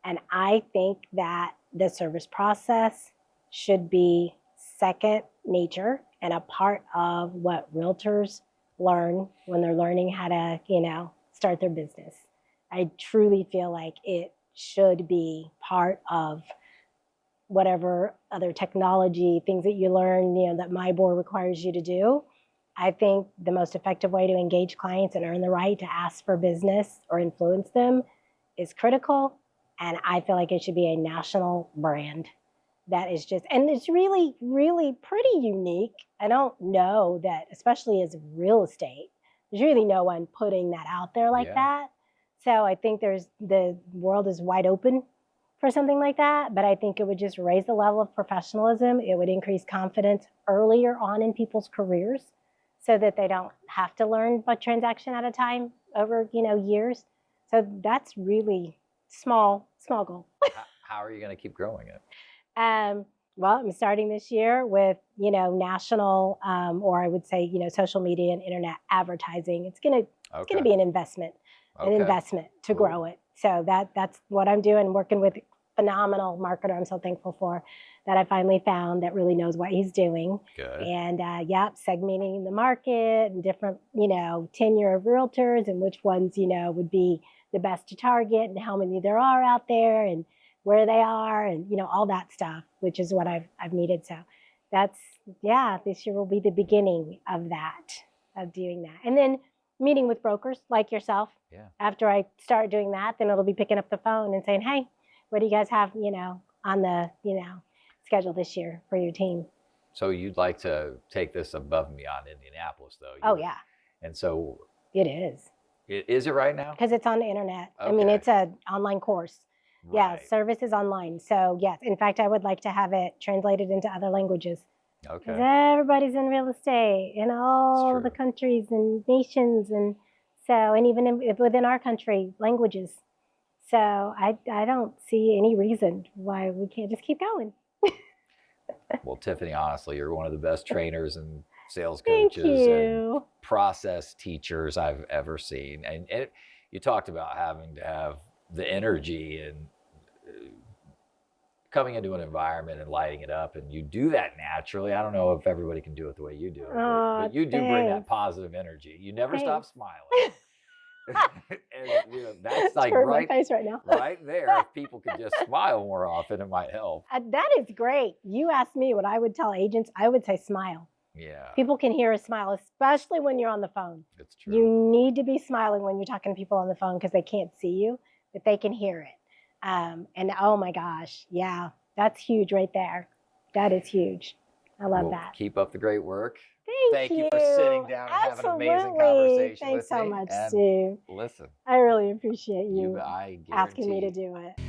And I think that the service process should be second nature and a part of what realtors learn when they're learning how to, you know, start their business. I truly feel like it should be part of whatever other technology, things that you learn, you know, that my board requires you to do. I think the most effective way to engage clients and earn the right to ask for business or influence them is critical. And I feel like it should be a national brand that is just, and it's really, really pretty unique. I don't know that, especially as real estate, there's really no one putting that out there like that. So I think the world is wide open for something like that, but I think it would just raise the level of professionalism. It would increase confidence earlier on in people's careers, so that they don't have to learn a transaction at a time over, you know, years. So that's really small goal. How are you going to keep growing it? Well, I'm starting this year with, you know, national, or I would say, you know, social media and internet advertising. It's gonna be an investment to grow it. So that's what I'm doing, working with a phenomenal marketer I'm so thankful for, that I finally found that really knows what he's doing. Good. And segmenting the market and different, you know, tenure of realtors and which ones, you know, would be the best to target and how many there are out there and where they are and, you know, all that stuff, which is what I've needed. So that's, this year will be the beginning of that, of doing that. And then meeting with brokers like yourself. Yeah. After I start doing that, then it'll be picking up the phone and saying, hey, what do you guys have, you know, on the, you know, schedule this year for your team? So you'd like to take this above and beyond Indianapolis, though? Oh, yeah. And so it is. Is it right now? Because it's on the internet. Okay. I mean, it's an online course. Right. Yeah, service is online. So yes, in fact, I would like to have it translated into other languages. Okay. Because everybody's in real estate in all the countries and nations, and so, and even within our country, languages. So I don't see any reason why we can't just keep going. Well, Tiffany, honestly, you're one of the best trainers and sales Thank coaches and you. process teachers I've ever seen. And you talked about having to have the energy and coming into an environment and lighting it up, and you do that naturally. I don't know if everybody can do it the way you do it, but you do bring that Thanks. positive energy. You never stop Thanks. smiling. And that's like Screw my right, face right now. right there. If people could just smile more often, it might help. That is great. You asked me what I would tell agents. I would say smile. Yeah, People can hear a smile, especially when you're on the phone. it's true. You need to be smiling when you're talking to people on the phone because they can't see you, but they can hear it. And oh my gosh, yeah, that's huge right there. That is huge. I love Well, that. keep up the great work. Thank you for sitting down and having an amazing Absolutely. conversation Thanks with so me. much, And Steve. listen, I really appreciate you I asking me to guarantee do it.